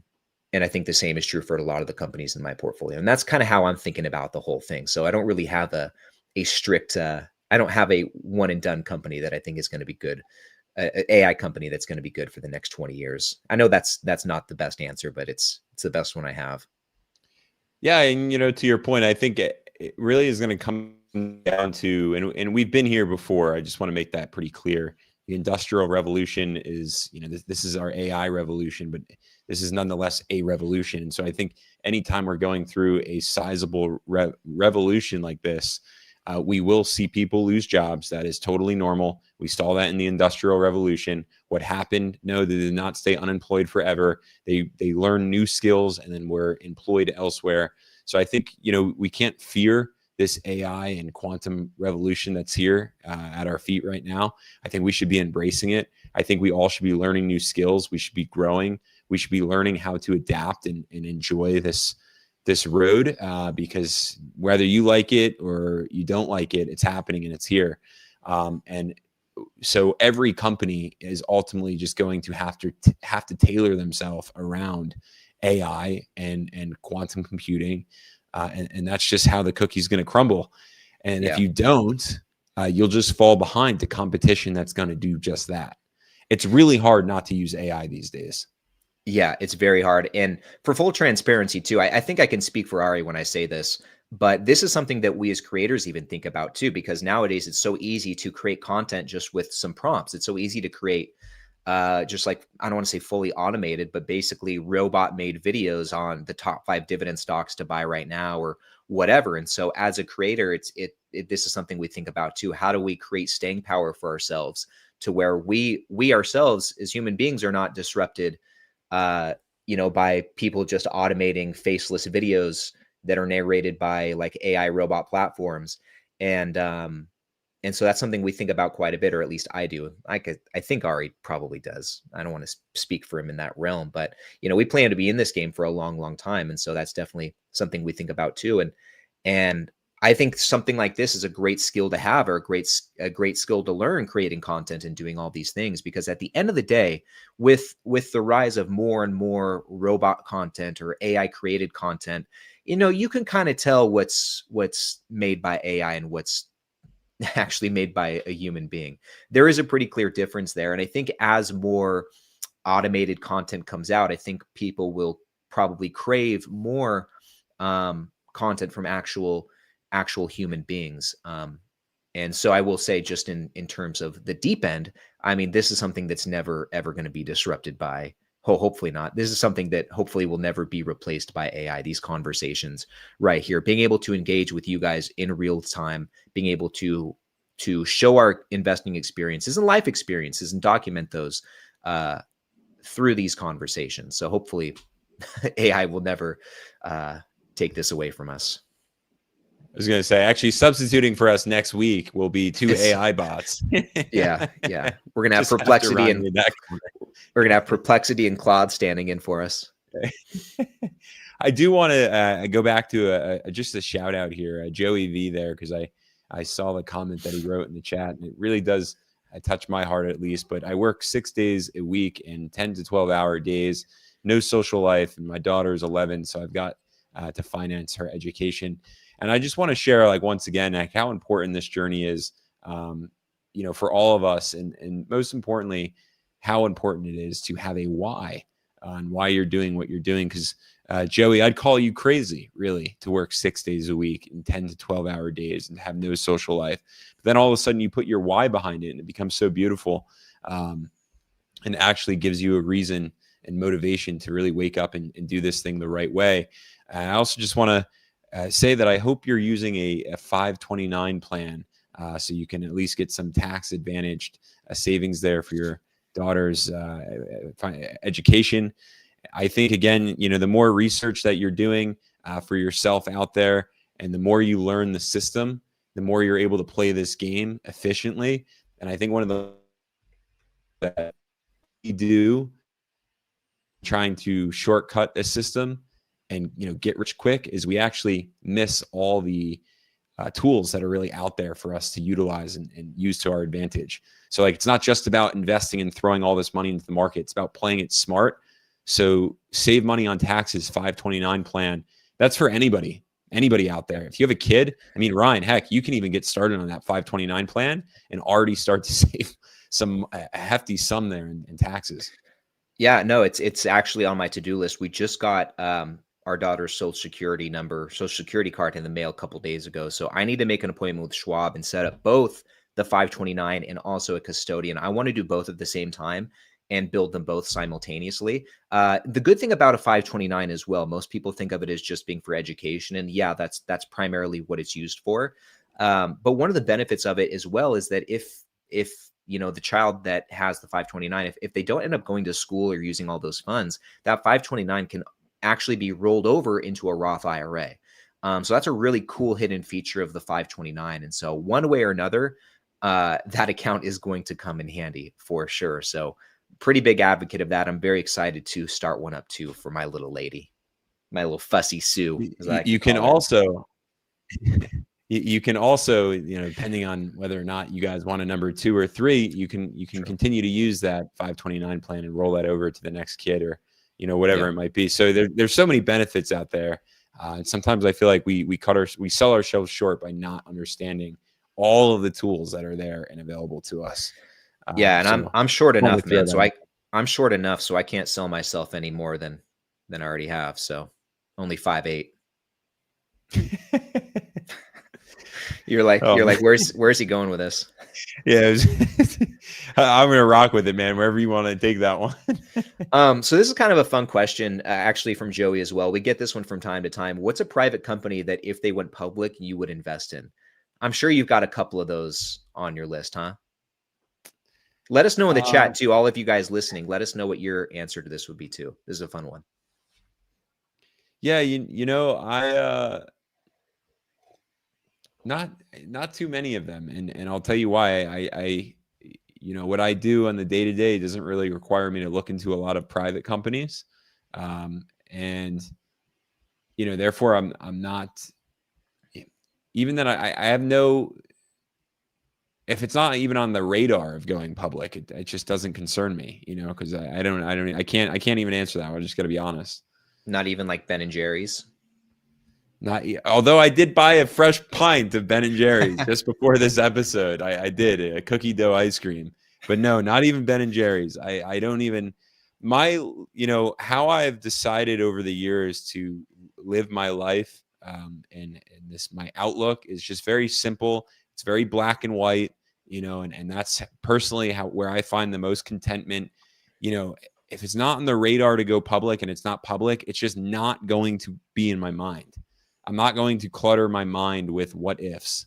and I think the same is true for a lot of the companies in my portfolio. And that's kind of how I'm thinking about the whole thing. So I don't really have a strict, I don't have a one and done company that I think is going to be good, a AI company that's going to be good for the next 20 years. I know that's not the best answer, but it's the best one I have. Yeah, and to your point, I think it really is going to come down to, and we've been here before. I just want to make that pretty clear. The industrial revolution is, this is our AI revolution, but this is nonetheless a revolution. And so I think anytime we're going through a sizable revolution like this, we will see people lose jobs. That is totally normal. We saw that in the Industrial Revolution. What happened? No, they did not stay unemployed forever. They learned new skills and then were employed elsewhere. So I think we can't fear this AI and quantum revolution that's here at our feet right now. I think we should be embracing it. I think we all should be learning new skills. We should be growing. We should be learning how to adapt and enjoy this road, because whether you like it or you don't like it, it's happening and it's here. And so every company is ultimately just going to have to tailor themselves around AI and quantum computing, and that's just how the cookie's going to crumble. And if Yeah. you don't, you'll just fall behind to competition that's going to do just that. It's really hard not to use AI these days. Yeah, it's very hard. And for full transparency, too, I think I can speak for Ari when I say this, but this is something that we as creators even think about too, because nowadays it's so easy to create content just with some prompts. It's so easy to create just like, I don't want to say fully automated, but basically robot made videos on the top 5 dividend stocks to buy right now or whatever. And so as a creator, this is something we think about too. How do we create staying power for ourselves to where we ourselves as human beings are not disrupted uh, by people just automating faceless videos that are narrated by like AI robot platforms. And and so that's something we think about quite a bit, or at least I do. I think Ari probably does. I don't want to speak for him in that realm, but we plan to be in this game for a long, long time, and so that's definitely something we think about too. And I think something like this is a great skill to have, or a great skill to learn, creating content and doing all these things. Because at the end of the day, with the rise of more and more robot content or AI created content, you can kind of tell what's made by AI and what's actually made by a human being. There is a pretty clear difference there. And I think as more automated content comes out, I think people will probably crave more content from actual human beings. And so I will say, just in terms of the deep end, I mean, this is something that's never ever going to be disrupted by. Hopefully not. This is something that hopefully will never be replaced by AI. These conversations right here, being able to engage with you guys in real time, being able to show our investing experiences and life experiences and document those uh, through these conversations. So hopefully, AI will never take this away from us. I was going to say, actually, substituting for us next week will be 2 AI bots. Yeah. We're gonna have Just have to perplexity run and with that corner. we're gonna have perplexity and Claude standing in for us. I do want to go back to just a shout out here, Joey V there, because I saw the comment that he wrote in the chat, and it really does touch my heart at least. But I work 6 days a week in 10 to 12-hour days, no social life, and my daughter's 11, so I've got to finance her education. And I just want to share, like, once again, like, how important this journey is, for all of us, and most importantly, how important it is to have a why on why you're doing what you're doing. Because Joey, I'd call you crazy, really, to work 6 days a week in 10 to 12-hour days and have no social life. But then all of a sudden you put your why behind it, and it becomes so beautiful, and actually gives you a reason and motivation to really wake up and do this thing the right way. And I also just want to say that I hope you're using a 529 plan, so you can at least get some tax advantaged savings there for your daughter's education. I think, again, the more research that you're doing for yourself out there, and the more you learn the system, the more you're able to play this game efficiently. And I think one of the that we do, trying to shortcut a system and get rich quick, is we actually miss all the tools that are really out there for us to utilize and use to our advantage. So, like, it's not just about investing and throwing all this money into the market. It's about playing it smart. So save money on taxes, 529 plan. That's for anybody out there. If you have a kid, I mean, Ryan, heck, you can even get started on that 529 plan and already start to save some a hefty sum there in taxes. Yeah, no, it's actually on my to-do list. We just got our daughter's social security card in the mail a couple days ago. So I need to make an appointment with Schwab and set up both the 529 and also a custodian. I want to do both at the same time and build them both simultaneously. The good thing about a 529 as well, most people think of it as just being for education, and yeah, that's primarily what it's used for. But one of the benefits of it as well is that if the child that has the 529, if they don't end up going to school or using all those funds, that 529 can actually be rolled over into a Roth IRA. So that's a really cool hidden feature of the 529. And so one way or another, that account is going to come in handy for sure. So pretty big advocate of that. I'm very excited to start one up too for my little lady, my little fussy Sue. You can also, depending on whether or not you guys want a number 2 or 3, you can continue to use that 529 plan and roll that over to the next kid, or whatever Yeah. it might be. So there's so many benefits out there. And sometimes I feel like we sell ourselves short by not understanding all of the tools that are there and available to us. Yeah, and So I'm short I want enough, to throw man. So that. I'm short enough so I can't sell myself any more than I already have. So only 5'8". Oh, You're like, where's he going with this? yeah, I'm gonna rock with it, man. Wherever you want to take that one. So this is kind of a fun question, actually from Joey as well. We get this one from time to time. What's a private company that if they went public, you would invest in? I'm sure you've got a couple of those on your list, huh? Let us know in the chat Um, too. All of you guys listening, let us know what your answer to this would be too. This is a fun one. yeah, I not too many of them, and I'll tell you why. I what I do on the day to day doesn't really require me to look into a lot of private companies, and therefore I'm not even that I have no. If it's not even on the radar of going public, it just doesn't concern me, because I can't even answer that. I just got to be honest. Not even like Ben and Jerry's. Not yet. Although I did buy a fresh pint of Ben and Jerry's just before this episode. I did a cookie dough ice cream, but no, not even Ben and Jerry's. I don't even how I've decided over the years to live my life, and this my outlook is just very simple. It's very black and white, and that's personally where I find the most contentment. If it's not on the radar to go public and it's not public, it's just not going to be in my mind. I'm not going to clutter my mind with what ifs,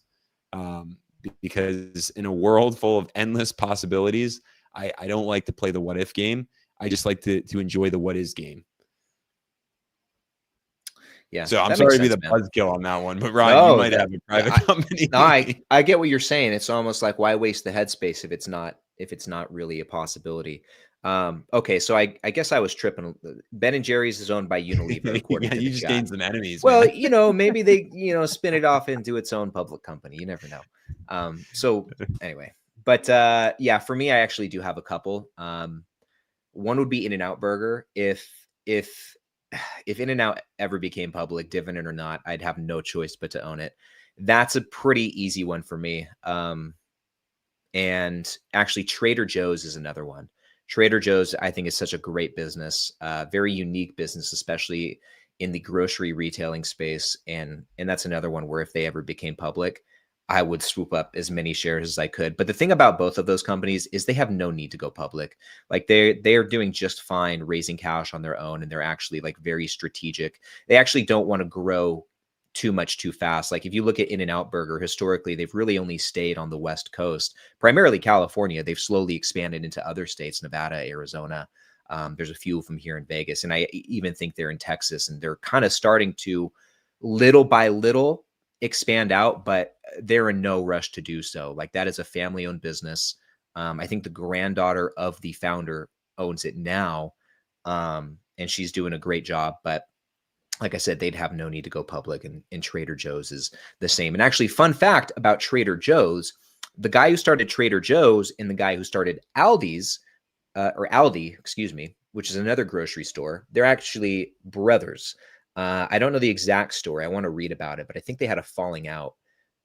because in a world full of endless possibilities, I don't like to play the what if game. I just like to enjoy the what is game. Yeah, So I'm that makes sorry to be sense, the man. buzzkill on that one, but Ryan, you No, might have a private I, company. no, I get what you're saying. It's almost like why waste the headspace if it's not really a possibility. Okay, so I guess I was tripping. Ben and Jerry's is owned by Unilever, according Yeah, to you the just chat. gained some enemies, Well, man. maybe they spin it off into its own public company. You never know. So anyway, but yeah, for me, I actually do have a couple. One would be In-N-Out Burger. If if In-N-Out ever became public, dividend or not, I'd have no choice but to own it. That's a pretty easy one for me. And actually, Trader Joe's is another one. Trader Joe's, I think, is such a great business, very unique business, especially in the grocery retailing space. And that's another one where if they ever became public, I would swoop up as many shares as I could. But the thing about both of those companies is they have no need to go public. Like they are doing just fine raising cash on their own, and they're actually like very strategic. They actually don't want to grow too much too fast. Like if you look at In-N-Out Burger, historically, they've really only stayed on the West Coast, primarily California. They've slowly expanded into other states, Nevada, Arizona. There's a few of them here in Vegas, and I even think they're in Texas, and they're kind of starting to little by little expand out, but they're in no rush to do so. Like that is a family-owned business. I think the granddaughter of the founder owns it now, and she's doing a great job. But like I said, they'd have no need to go public, and Trader Joe's is the same. And actually, fun fact about Trader Joe's, the guy who started Trader Joe's and the guy who started Aldi's, or Aldi, excuse me, which is another grocery store, they're actually brothers. I don't know the exact story. I want to read about it, but I think they had a falling out,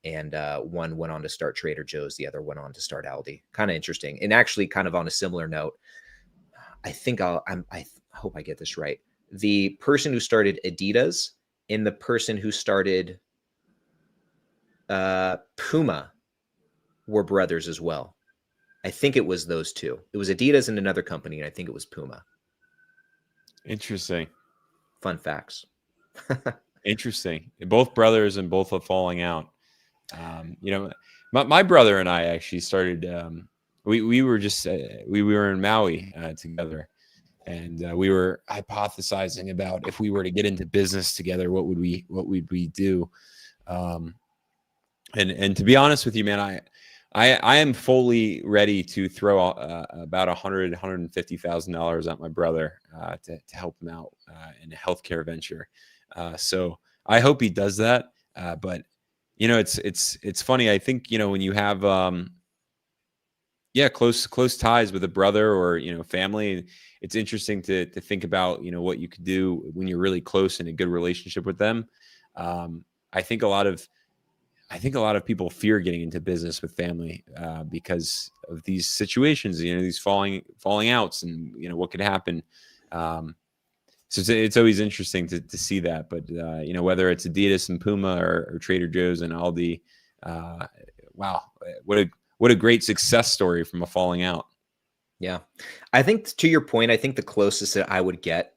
and one went on to start Trader Joe's, the other went on to start Aldi. Kind of interesting. And actually, kind of on a similar note, I hope I get this right. The person who started Adidas and the person who started Puma were brothers as well. I think it was those two. It was Adidas and another company, and I think it was Puma. Interesting. Fun facts. Interesting. Both brothers and both are falling out. My brother and I actually started. We were just we were in Maui together, and we were hypothesizing about if we were to get into business together, what would we do? And to be honest with you, man, I am fully ready to throw about $150,000 at my brother to help him out in a healthcare venture. So I hope he does that. But it's funny. I think when you have Yeah, close ties with a brother or, family. It's interesting to think about, what you could do when you're really close in a good relationship with them. Um, I think a lot of people fear getting into business with family because of these situations, these falling outs, and what could happen. Um, so it's always interesting to see that. But whether it's Adidas and Puma or Trader Joe's and Aldi, uh, wow, what a great success story from a falling out. Yeah. I think to your point, I think the closest that I would get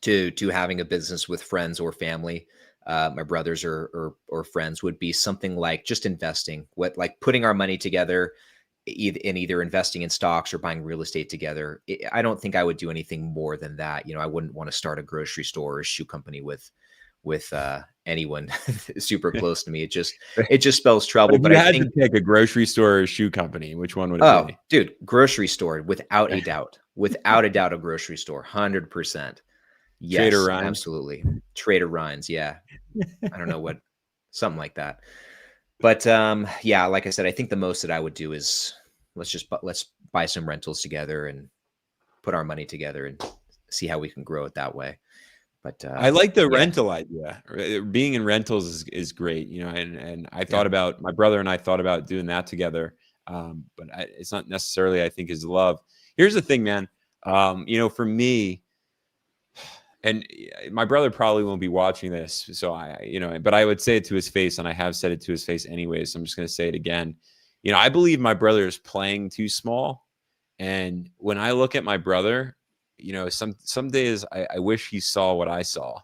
to having a business with friends or family, my brothers or friends, would be something like just investing, what like putting our money together in either investing in stocks or buying real estate together. I don't think I would do anything more than that. I wouldn't want to start a grocery store or a shoe company with anyone super close to me. It just spells But trouble. if But you I had to think, pick a grocery store or a shoe company, which one would it oh, be? dude, grocery store without a doubt, a grocery store, 100%. Trader Yes, Ryan's. absolutely. Trader Ryan's, yeah. I don't know what, something like that. But yeah, like I said, I think the most that I would do is let's buy some rentals together and put our money together and see how we can grow it that way. But I like the yeah, rental idea. Being in rentals is great, and I yeah, thought about my brother and I thought about doing that together. But it's not necessarily, I think, his love. Here's the thing, man. For me, and my brother probably won't be watching this, so but I would say it to his face, and I have said it to his face anyway, so I'm just going to say it again. I believe my brother is playing too small, and when I look at my brother, some days I wish he saw what I saw,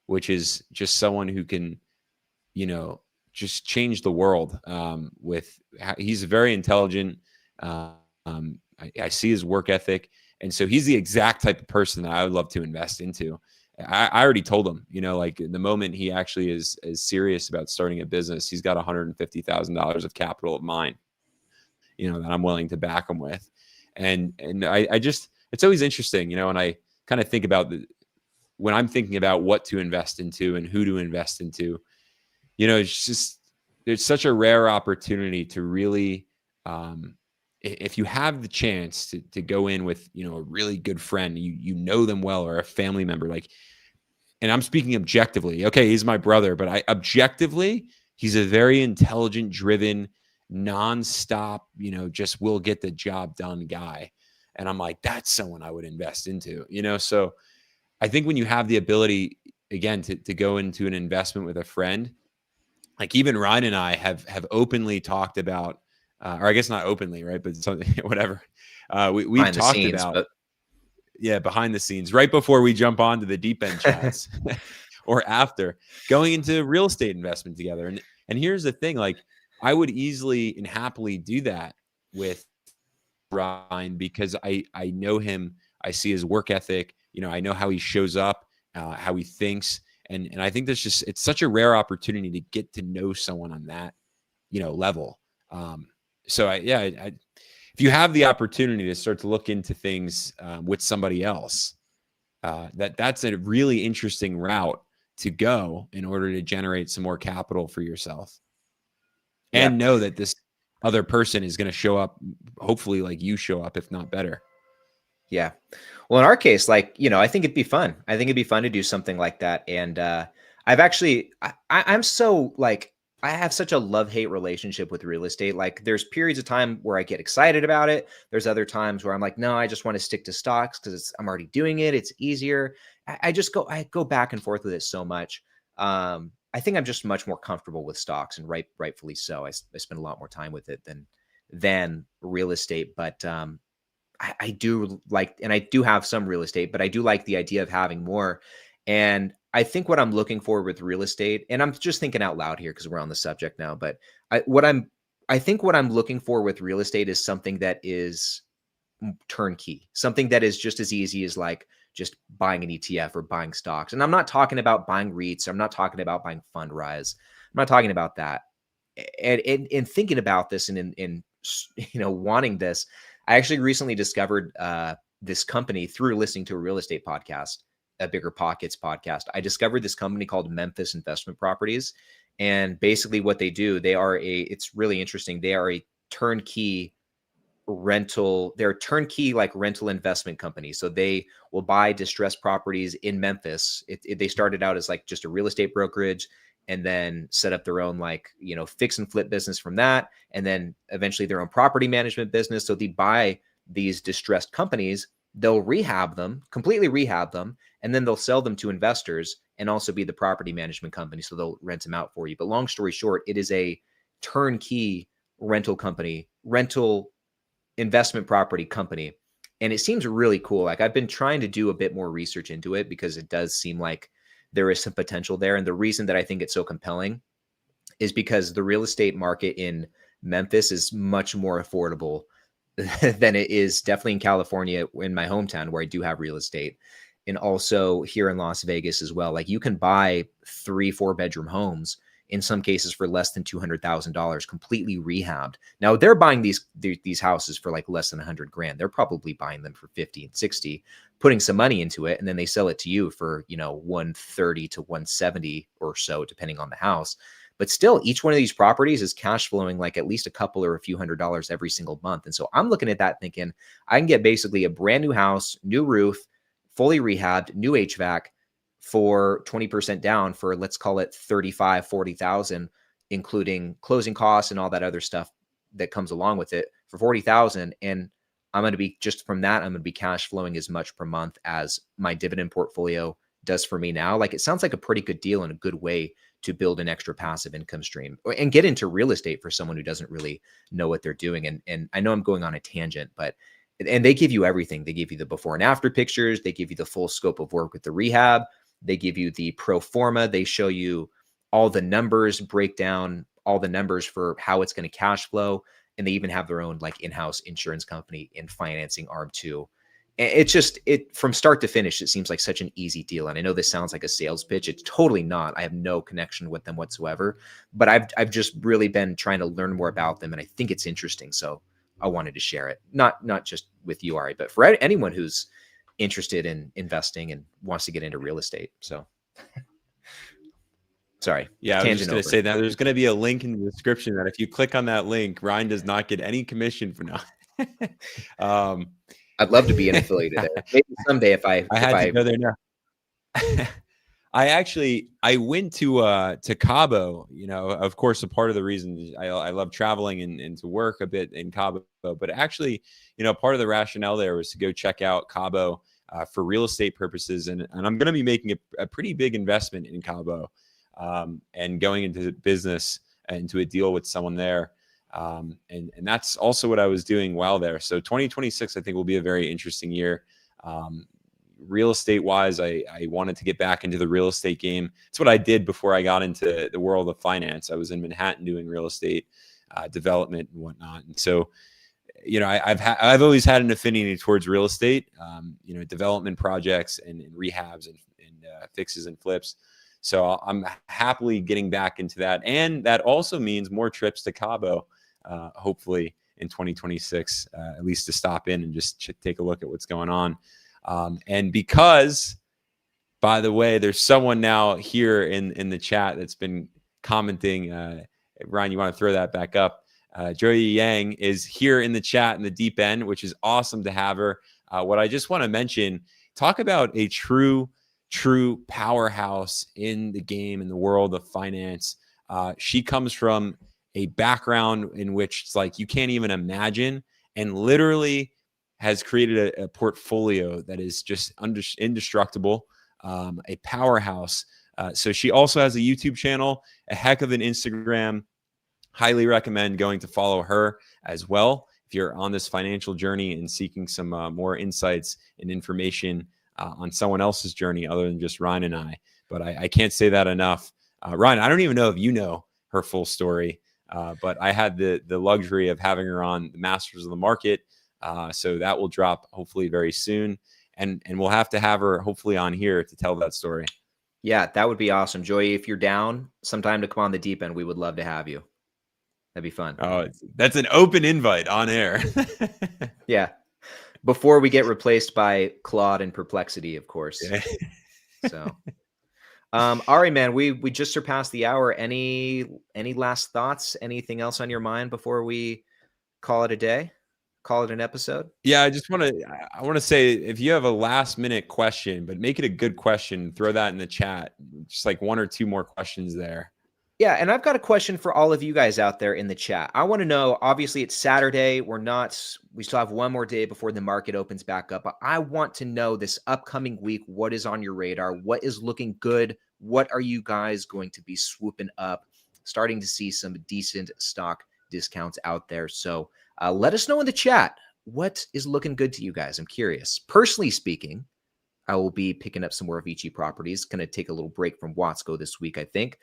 which is just someone who can, you know, just change the world. He's very intelligent. I see his work ethic, and so he's the exact type of person that I would love to invest into. I already told him, like the moment he actually is serious about starting a business, he's got $150,000 of capital of mine, that I'm willing to back him with. And I just, it's always interesting, and I kind of think about when I'm thinking about what to invest into and who to invest into, it's just, there's such a rare opportunity to really, if you have the chance to go in with, a really good friend, you know them well, or a family member, like, and I'm speaking objectively. Okay, he's my brother, but objectively, he's a very intelligent, driven, nonstop, just will get the job done guy. And I'm like, that's someone I would invest into, So I think when you have the ability, again, to go into an investment with a friend, like even Ryan and I have openly talked about, or I guess not openly, right? But something, whatever. We've behind the talked scenes, about, but yeah, behind the scenes, right before we jump onto the deep end chats, or after, going into real estate investment together. And here's the thing, like I would easily and happily do that with Ryan, because I know him, I see his work ethic, I know how he shows up, how he thinks, and I think it's such a rare opportunity to get to know someone on that level. So if you have the opportunity to start to look into things with somebody else, that's a really interesting route to go in order to generate some more capital for yourself, yeah. and know that this other person is going to show up, hopefully like you show up, if not better. Yeah. Well, in our case, like, I think it'd be fun. I think it'd be fun to do something like that. And I've actually, I'm so like, I have such a love-hate relationship with real estate. Like, there's periods of time where I get excited about it. There's other times where I'm like, no, I just want to stick to stocks because I'm already doing it. It's easier. I go back and forth with it so much. I think I'm just much more comfortable with stocks, and rightfully so. I spend a lot more time with it than real estate. But I do like, and I do have some real estate, but I do like the idea of having more. And I think what I'm looking for with real estate, and I'm just thinking out loud here because we're on the subject now, but I think what I'm looking for with real estate is something that is turnkey, something that is just as easy as like just buying an ETF or buying stocks. And I'm not talking about buying REITs. I'm not talking about buying fund rise. I'm not talking about that. And in thinking about this and in wanting this, I actually recently discovered this company through listening to a real estate podcast, a Bigger Pockets podcast. I discovered this company called Memphis Investment Properties, and basically what they do, it's really interesting. They are a turnkey they're turnkey like rental investment companies. So they will buy distressed properties in Memphis. They started out as like just a real estate brokerage and then set up their own like, fix and flip business from that. And then eventually their own property management business. So they buy these distressed companies, they'll completely rehab them, and then they'll sell them to investors and also be the property management company. So they'll rent them out for you. But long story short, it is a turnkey rental investment property company. And it seems really cool. Like I've been trying to do a bit more research into it because it does seem like there is some potential there. And the reason that I think it's so compelling is because the real estate market in Memphis is much more affordable than it is definitely in California, in my hometown where I do have real estate. And also here in Las Vegas as well. Like you can buy 3-4 bedroom homes in some cases for less than $200,000, completely rehabbed. Now they're buying these houses for like less than 100 grand. They're probably buying them for 50 and 60, putting some money into it, and then they sell it to you for 130 to 170 or so, depending on the house. But still, each one of these properties is cash flowing like at least a couple or a few $100s every single month. And so I'm looking at that thinking I can get basically a brand new house, new roof, fully rehabbed, new HVAC for 20% down for, let's call it 35, 40,000, including closing costs and all that other stuff that comes along with it for 40,000. And I'm going to be just from that, I'm going to be cash flowing as much per month as my dividend portfolio does for me now. Like it sounds like a pretty good deal and a good way to build an extra passive income stream and get into real estate for someone who doesn't really know what they're doing. And I know I'm going on a tangent, and they give you everything. They give you the before and after pictures. They give you the full scope of work with the rehab. They give you the pro forma. They show you all the numbers, break down all the numbers for how it's going to cash flow. And they even have their own like in-house insurance company and financing arm too. It's just from start to finish, it seems like such an easy deal. And I know this sounds like a sales pitch. It's totally not. I have no connection with them whatsoever, but I've just really been trying to learn more about them. And I think it's interesting. So I wanted to share it. Not just with you, Ari, but for anyone who's interested in investing and wants to get into real estate. So sorry. Yeah, I was just going to say that there's going to be a link in the description that if you click on that link, Ryan does not get any commission for now. I'd love to be an affiliate there. Maybe someday if I to go there now. I went to Cabo, of course, a part of the reason I love traveling and to work a bit in Cabo, but actually, part of the rationale there was to go check out Cabo for real estate purposes. And I'm going to be making a pretty big investment in Cabo and going into business, into a deal with someone there. And that's also what I was doing while there. So 2026, I think, will be a very interesting year. Real estate wise, I wanted to get back into the real estate game. It's what I did before I got into the world of finance. I was in Manhattan doing real estate development and whatnot. And so, I've always had an affinity towards real estate, development projects and rehabs and fixes and flips. So I'm happily getting back into that. And that also means more trips to Cabo, hopefully in 2026, at least to stop in and just take a look at what's going on. And because, by the way, there's someone now here in the chat that's been commenting. Ryan, you want to throw that back up? Joey Yang is here in the chat in the deep end, which is awesome to have her. What I just want to mention, talk about a true powerhouse in the game, in the world of finance. She comes from a background in which it's like you can't even imagine, and literally has created a portfolio that is just indestructible, a powerhouse. So she also has a YouTube channel, a heck of an Instagram. Highly recommend going to follow her as well if you're on this financial journey and seeking some more insights and information on someone else's journey other than just Ryan and I. But I can't say that enough. Ryan, I don't even know if you know her full story, but I had the luxury of having her on the Masters of the Market. So that will drop hopefully very soon. And we'll have to have her hopefully on here to tell that story. Yeah, that would be awesome. Joey, if you're down sometime to come on the deep end, we would love to have you. That'd be fun. Oh, that's an open invite on air. Yeah. Before we get replaced by Claude and Perplexity, of course. Yeah. So, Ari, man, we just surpassed the hour. Any last thoughts? Anything else on your mind before we call it a day? call it an episode? Yeah, I want to say, if you have a last minute question, but make it a good question, throw that in the chat. Just like 1 or 2 more questions there. Yeah, and I've got a question for all of you guys out there in the chat. I want to know, obviously it's Saturday. We still have one more day before the market opens back up. But I want to know this upcoming week, what is on your radar? What is looking good? What are you guys going to be swooping up? Starting to see some decent stock discounts out there. So let us know in the chat, what is looking good to you guys? I'm curious. Personally speaking, I will be picking up some more Vici properties. Going to take a little break from Watsco this week, I think,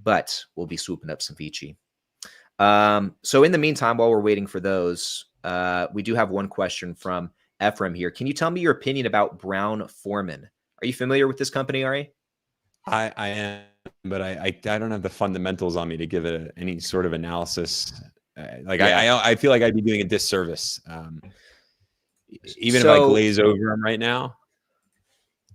but we'll be swooping up some Vici. So in the meantime, while we're waiting for those, we do have one question from Ephraim here. Can you tell me your opinion about Brown-Forman? Are you familiar with this company, Ari? I am, but I don't have the fundamentals on me to give it any sort of analysis. I feel like I'd be doing a disservice, even if I glaze over them right now.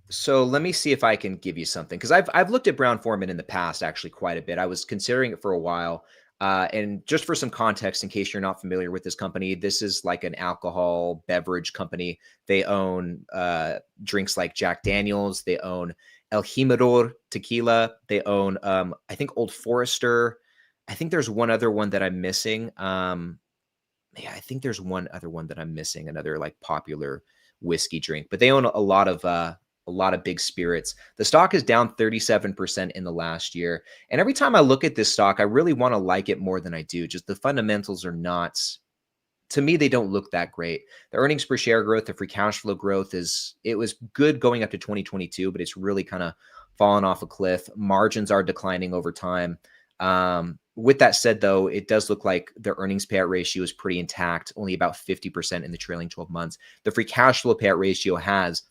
So let me see if I can give you something, because I've looked at Brown-Forman in the past actually quite a bit. I was considering it for a while. And just for some context, in case you're not familiar with this company, this is like an alcohol beverage company. They own drinks like Jack Daniels. They own El Jimador tequila. They own, I think, Old Forester. I think there's one other one that I'm missing. Yeah, I think there's one other one that I'm missing, another like popular whiskey drink. But they own a lot of big spirits. The stock is down 37% in the last year. And every time I look at this stock, I really want to like it more than I do. Just the fundamentals are not, to me, they don't look that great. The earnings per share growth, the free cash flow growth it was good going up to 2022, but it's really kind of fallen off a cliff. Margins are declining over time. With that said, though, it does look like the earnings payout ratio is pretty intact, only about 50% in the trailing 12 months. The free cash flow payout ratio has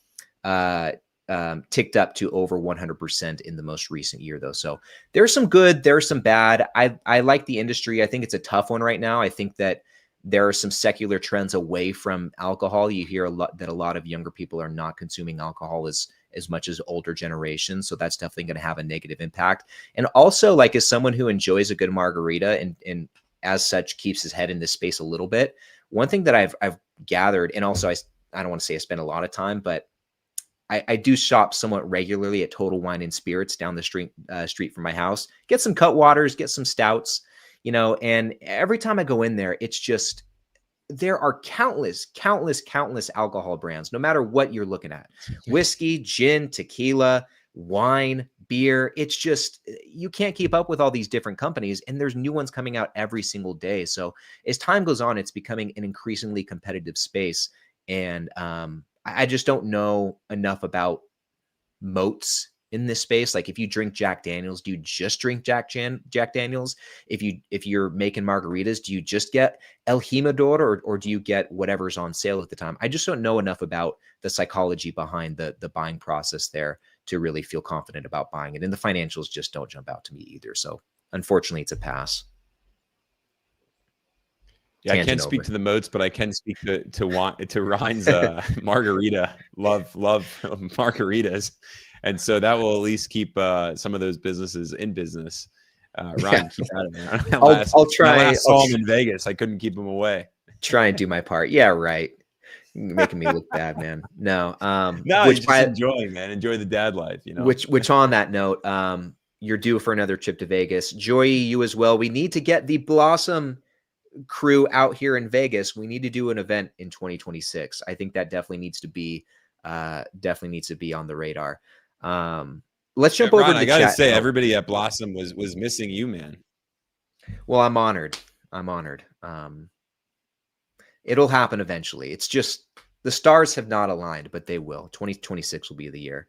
ticked up to over 100% in the most recent year, though. So there's some good, there's some bad. I like the industry. I think it's a tough one right now. I think that there are some secular trends away from alcohol. You hear a lot of younger people are not consuming alcohol as much as older generations. So that's definitely going to have a negative impact. And also, like, as someone who enjoys a good margarita and as such keeps his head in this space a little bit, one thing that I've gathered, and also I don't want to say I spend a lot of time, but I do shop somewhat regularly at Total Wine and Spirits down the street from my house. Get some Cutwaters, get some stouts, and every time I go in there, it's just, there are countless alcohol brands, no matter what you're looking at. Whiskey, gin, tequila, wine, beer. It's just, you can't keep up with all these different companies, and there's new ones coming out every single day. So as time goes on, it's becoming an increasingly competitive space. And I just don't know enough about moats in this space. Like, if you drink Jack Daniels, do you just drink Jack Daniels? If you're making margaritas, do you just get El Jimador, or do you get whatever's on sale at the time? I just don't know enough about the psychology behind the buying process there to really feel confident about buying it. And the financials just don't jump out to me either. So unfortunately, it's a pass. Yeah, I can't speak to the moats, but I can speak to Ryan's margarita love margaritas, and so that will at least keep some of those businesses in business. Ryan, keep at it, man. I'll try. I saw him in Vegas. I couldn't keep him away. Try and do my part. Yeah, right. Making me look bad, man. No, no, just enjoying, man. Enjoy the dad life, Which on that note, you're due for another trip to Vegas. Joy, you as well. We need to get the Blossom crew out here in Vegas. We need to do an event in 2026. I think that definitely needs to be on the radar. Let's jump over to the I gotta chat say, now. Everybody at Blossom was missing you, man. Well, I'm honored. It'll happen eventually. It's just the stars have not aligned, but they will. 2026 will be the year.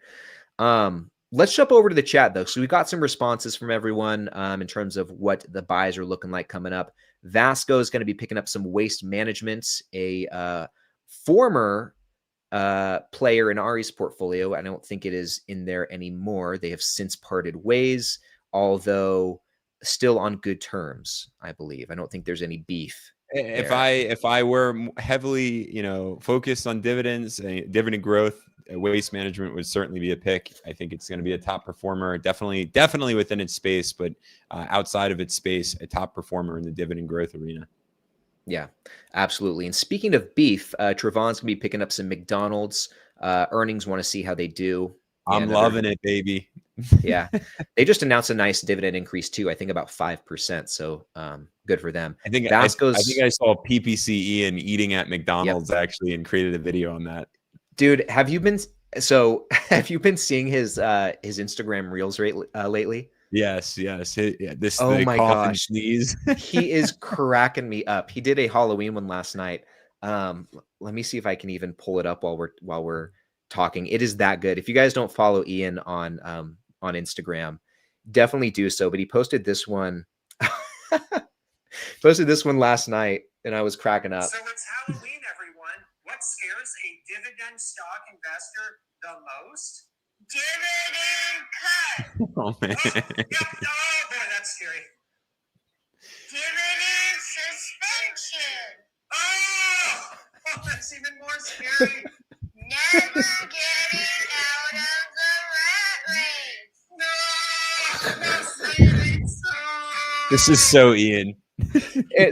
Let's jump over to the chat, though. So we got some responses from everyone in terms of what the buys are looking like coming up. Vasco is going to be picking up some Waste Management, a former player in Ari's portfolio. I don't think it is in there anymore. They have since parted ways, although still on good terms, I believe. I don't think there's any beef. If I were heavily, focused on dividends, dividend growth, Waste Management would certainly be a pick. I think it's going to be a top performer, definitely within its space, but outside of its space, a top performer in the dividend growth arena. Yeah, absolutely. And speaking of beef, Travon's gonna be picking up some McDonald's earnings. Want to see how they do. Yeah, I'm another. loving it, baby. Yeah, they just announced a nice dividend increase too. I think about 5%. So good for them. I think Vasco's. I saw PPC Ian eating at Yep, McDonald's actually and created a video on that. dude. Have you been have you been seeing his Instagram reels lately? Yes, yes. Yeah, this Oh the my cough and gosh. sneeze. He is cracking me up. He did a Halloween one last night. Let me see if I can even pull it up while we're talking. It is that good. If you guys don't follow Ian on Instagram, definitely do so. But he posted this one, posted this one last night, and I was cracking up. So it's Halloween, everyone. What scares a dividend stock investor the most? Dividend cut. Oh man. Oh, yep. Oh boy, that's scary. Dividend suspension. Oh, that's even more scary. Never getting out of the rat race. No, that's This is so Ian.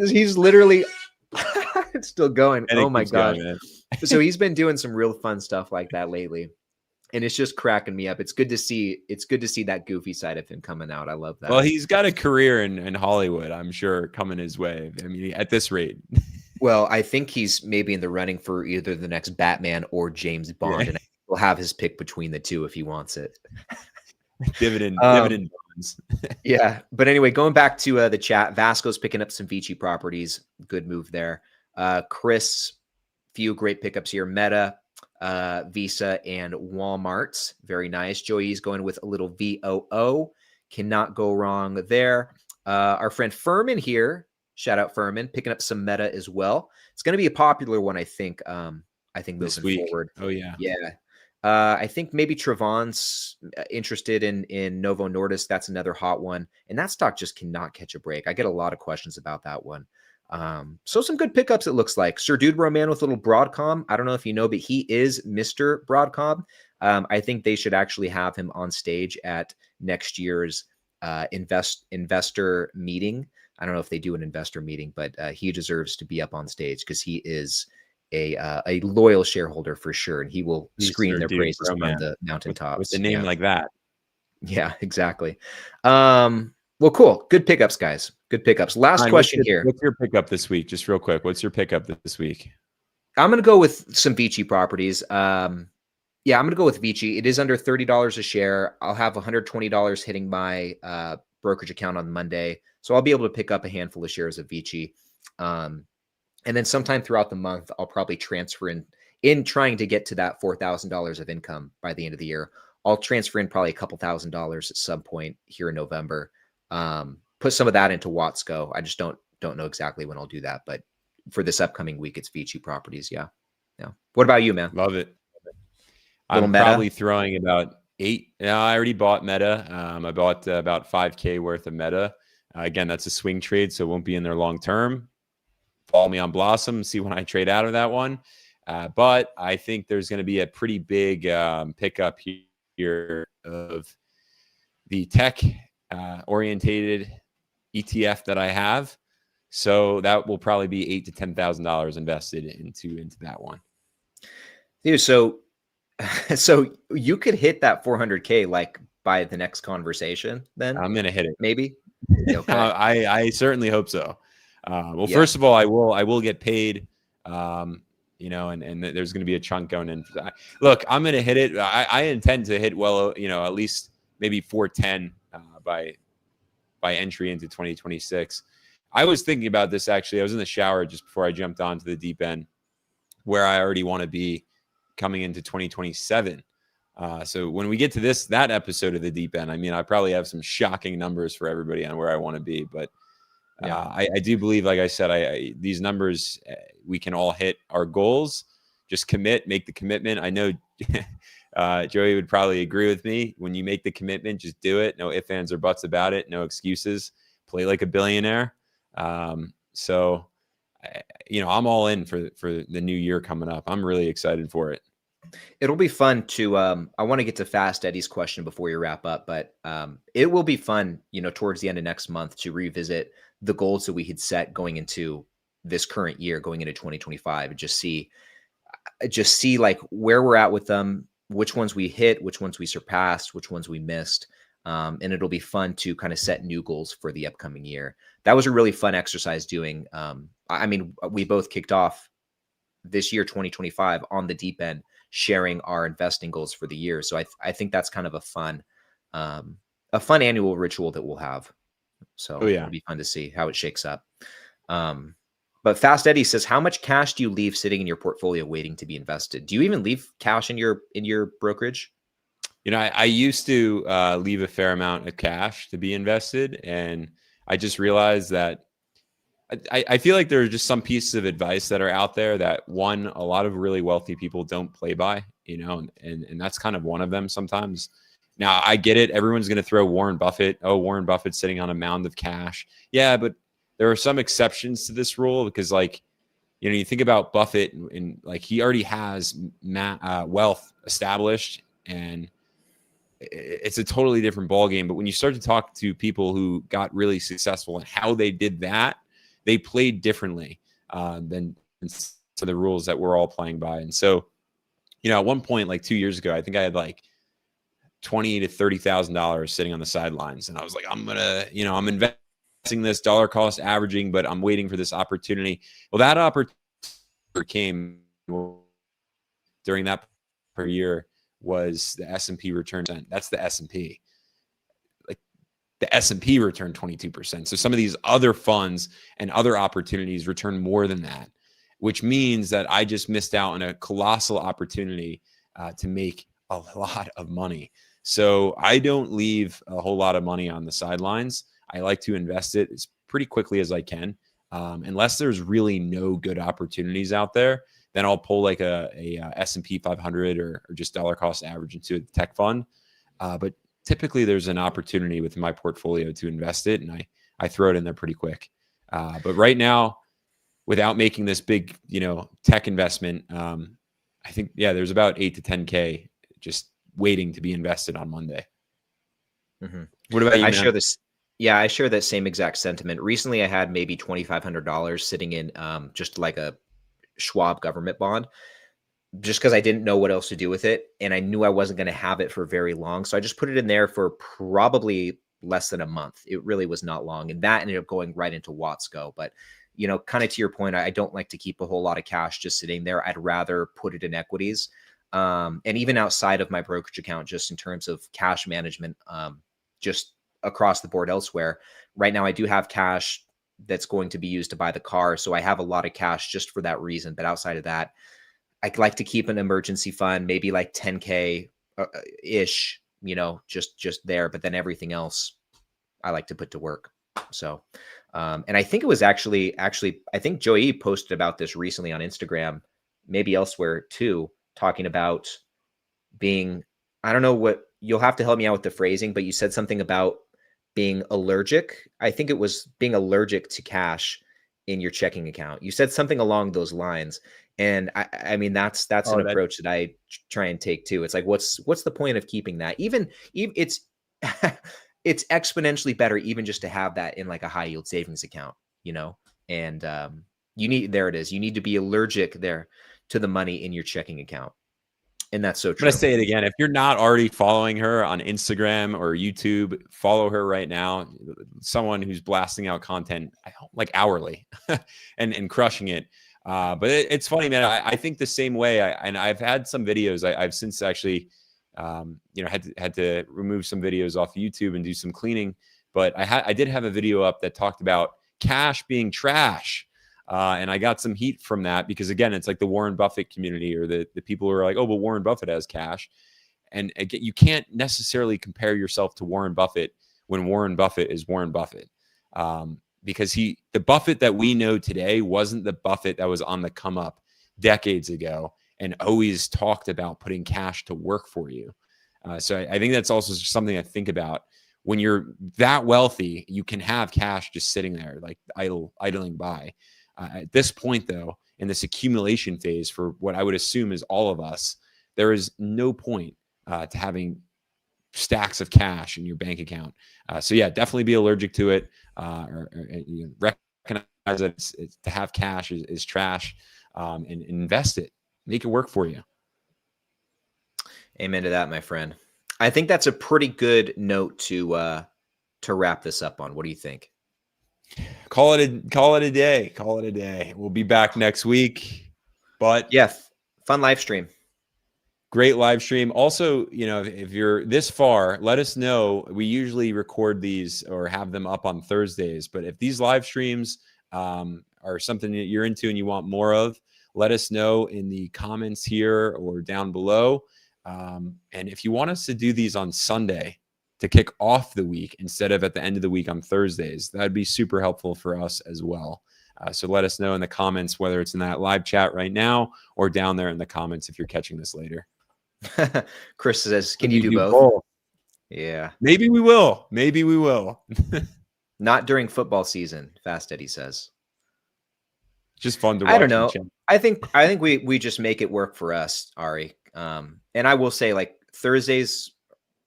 He's literally it's still going. And Oh it my keeps gosh. going, man. So he's been doing some real fun stuff like that lately. And it's just cracking me up. It's good to see that goofy side of him coming out. I love that. Well, he's got a career in Hollywood, I'm sure, coming his way. I mean, at this rate. Well, I think he's maybe in the running for either the next Batman or James Bond, Yeah. and he'll have his pick between the two if he wants it. Dividend bonds. Yeah, but anyway, going back to the chat, Vasco's picking up some Vici properties. Good move there. Chris, few great pickups here. Meta, Visa, and Walmart's. Very nice. Joey's going with a little VOO. Cannot go wrong there. Our friend Furman here, shout out Furman, picking up some Meta as well. It's going to be a popular one, I think. I think This moving week. forward. Oh yeah. Yeah. I think maybe Travon's interested in Novo Nordisk. That's another hot one, and that stock just cannot catch a break. I get a lot of questions about that one. So some good pickups, it looks like. Sir Dude Roman with a little Broadcom. I don't know if you know, but he is Mr. Broadcom. I think they should actually have him on stage at next year's investor meeting. I don't know if they do an investor meeting, but he deserves to be up on stage because he is a loyal shareholder for sure, and he will scream their praises from the mountaintops. With a name like that. Yeah, exactly. Well, cool. Good pickups, guys. Good pickups. Last question here. What's your pickup this week? Just real quick. What's your pickup this week? I'm going to go with some Vici properties. Yeah, I'm going to go with Vici. It is under $30 a share. I'll have $120 hitting my brokerage account on Monday. So I'll be able to pick up a handful of shares of Vici. And then sometime throughout the month, I'll probably transfer in trying to get to that $4,000 of income by the end of the year. I'll transfer in probably a couple $1,000s at some point here in November. Put some of that into Watsco. I just don't know exactly when I'll do that, but for this upcoming week, it's Vici properties. Yeah. What about you, man? Love it. Little I'm Meta? probably throwing about 8. No, I already bought Meta. I bought about 5K worth of Meta. Again, that's a swing trade, so it won't be in there long term. Follow me on Blossom, see when I trade out of that one. But I think there's going to be a pretty big pickup here of the tech orientated ETF that I have. So that will probably be $8,000 to $10,000 invested into that one. Dude, so you could hit that 400K like by the next conversation then? I'm going to hit it. Maybe? Okay. I certainly hope so. First of all, I will get paid, and there's going to be a chunk going in. Look, I'm going to hit it. I intend to hit at least maybe 410 by entry into 2026. I was thinking about this actually. I was in the shower just before I jumped onto the deep end, where I already want to be coming into 2027. So when we get to that episode of the deep end, I mean, I probably have some shocking numbers for everybody on where I want to be, but I do believe, like I said, these numbers, we can all hit our goals. Just make the commitment. I know Joey would probably agree with me. When you make the commitment, just do it. No ifs, ands, or buts about it. No excuses. Play like a billionaire. So I'm all in for the new year coming up. I'm really excited for it. It'll be fun to I want to get to Fast Eddie's question before you wrap up, but it will be fun, towards the end of next month to revisit the goals that we had set going into this current year going into 2025 and just see like where we're at with them, which ones we hit, which ones we surpassed, which ones we missed. And it'll be fun to kind of set new goals for the upcoming year. That was a really fun exercise doing. I mean, we both kicked off this year, 2025, on the deep end, sharing our investing goals for the year. So I think that's kind of a fun annual ritual that we'll have. So Oh yeah. it'll be fun to see how it shakes up. But Fast Eddie says, how much cash do you leave sitting in your portfolio waiting to be invested? Do you even leave cash in your brokerage? You know, I used to leave a fair amount of cash to be invested, and I just realized that I feel like there are just some pieces of advice that are out there that, one, a lot of really wealthy people don't play by, you know, and that's kind of one of them sometimes. Now, I get it. Everyone's going to throw Warren Buffett. Oh, Warren Buffett's sitting on a mound of cash. Yeah, but there are some exceptions to this rule because, like, you know, you think about Buffett and like he already has wealth established, and it's a totally different ballgame. But when you start to talk to people who got really successful and how they did that, they played differently than the rules that we're all playing by. And so, you know, at one point, like 2 years ago, I think I had like $20,000 to $30,000 sitting on the sidelines, and I was like, I'm investing this dollar cost averaging, but I'm waiting for this opportunity. Well, that opportunity came during that per year was the S&P return. That's the S&P. Like the S&P returned 22%. So some of these other funds and other opportunities return more than that, which means that I just missed out on a colossal opportunity to make a lot of money. So I don't leave a whole lot of money on the sidelines. I like to invest it as pretty quickly as I can. Unless there's really no good opportunities out there, then I'll pull like a S&P 500 or just dollar cost average into a tech fund. But typically there's an opportunity within my portfolio to invest it, and I throw it in there pretty quick. But right now, without making this big, you know, tech investment, I think, yeah, there's about 8 to 10K just waiting to be invested on Monday. Mm-hmm. What about you, man? share this. Yeah, I share that same exact sentiment. Recently, I had maybe $2,500 sitting in just like a Schwab government bond, just because I didn't know what else to do with it. And I knew I wasn't going to have it for very long. So I just put it in there for probably less than a month. It really was not long. And that ended up going right into Watsco. But, you know, kind of to your point, I don't like to keep a whole lot of cash just sitting there. I'd rather put it in equities. And even outside of my brokerage account, just in terms of cash management, just across the board elsewhere. Right now, I do have cash that's going to be used to buy the car. So I have a lot of cash just for that reason. But outside of that, I like to keep an emergency fund, maybe like 10K ish, you know, just there. But then everything else I like to put to work. So, and I think it was actually, I think Joey posted about this recently on Instagram, maybe elsewhere too, talking about being, I don't know what, you'll have to help me out with the phrasing, but you said something about being allergic. I think it was being allergic to cash in your checking account. You said something along those lines. And I mean, that's an approach that I try and take too. It's like, what's the point of keeping that? Even it's, it's exponentially better even just to have that in like a high yield savings account, you know? And there it is. You need to be allergic there to the money in your checking account. And that's so true. I'm going to say it again. If you're not already following her on Instagram or YouTube, follow her right now. Someone who's blasting out content like hourly and crushing it. But it's funny, man. I think the same way. And I've had some videos. I've since actually, had to remove some videos off YouTube and do some cleaning. But I did have a video up that talked about cash being trash. And I got some heat from that because, again, it's like the Warren Buffett community or the people who are like, oh, but Warren Buffett has cash. And again, you can't necessarily compare yourself to Warren Buffett when Warren Buffett is Warren Buffett. Because the Buffett that we know today wasn't the Buffett that was on the come up decades ago and always talked about putting cash to work for you. So I think that's also something I think about. When you're that wealthy, you can have cash just sitting there, like idling by. At this point, though, in this accumulation phase for what I would assume is all of us, there is no point to having stacks of cash in your bank account. So yeah, definitely be allergic to it. Recognize that it's to have cash is trash, and invest it, make it work for you. Amen to that, my friend. I think that's a pretty good note to wrap this up on. What do you think? Call it a day. Call it a day. We'll be back next week. But yeah, fun live stream. Great live stream. Also, if you're this far, let us know. We usually record these or have them up on Thursdays. But if these live streams are something that you're into and you want more of, let us know in the comments here or down below. And if you want us to do these on Sunday to kick off the week instead of at the end of the week on Thursdays, that'd be super helpful for us as well. So let us know in the comments, whether it's in that live chat right now or down there in the comments if you're catching this later. Chris says, can you do both? Yeah. Maybe we will. Maybe we will. Not during football season, Fast Eddie says. Just fun to watch. I don't know. I think we just make it work for us, Ari. And I will say, like, Thursdays,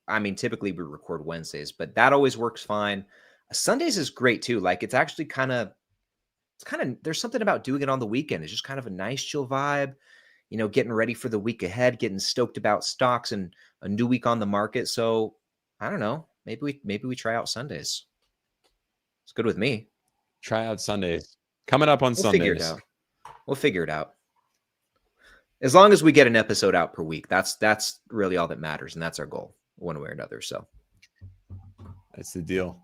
I mean, typically we record Wednesdays, but that always works fine. Sundays is great too. Like, it's actually there's something about doing it on the weekend. It's just kind of a nice chill vibe, getting ready for the week ahead, getting stoked about stocks and a new week on the market. So I don't know. Maybe we try out Sundays. It's good with me. Try out Sundays. Coming up on Sundays. We'll figure it out. As long as we get an episode out per week, that's really all that matters, and that's our goal, one way or another. So that's the deal.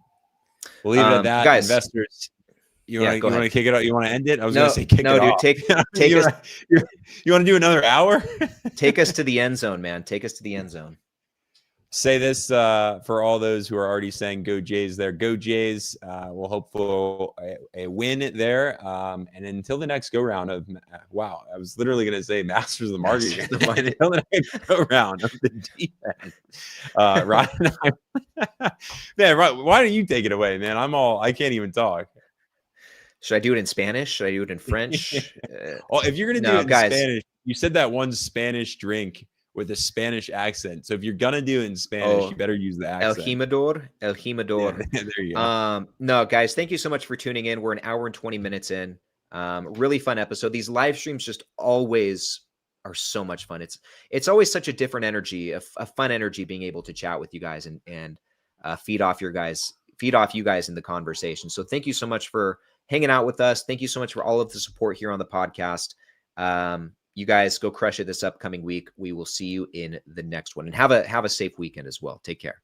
We'll leave it at that, guys. Investors. You want to kick it out? You want to end it? I was going to say kick it off. Take us. You want to do another hour? Take us to the end zone, man. Take us to the end zone. Say this for all those who are already saying go Jays there. Go Jays. We'll hope for a win there. And until the next go round of, wow, I was literally going to say Masters of the Market. Until the next go round of the defense. Ryan and I, man, why don't you take it away, man? I can't even talk. Should I do it in Spanish? Should I do it in French? If you're going to do it in Spanish, you said that one Spanish drink with a Spanish accent. So if you're going to do it in Spanish, you better use the accent. El Jimador. Yeah, there you go. No, guys, thank you so much for tuning in. We're an hour and 20 minutes in. Really fun episode. These live streams just always are so much fun. It's always such a different energy, a fun energy being able to chat with you guys and feed off you guys in the conversation. So thank you so much for hanging out with us. Thank you so much for all of the support here on the podcast. You guys go crush it this upcoming week. We will see you in the next one, and have a safe weekend as well. Take care.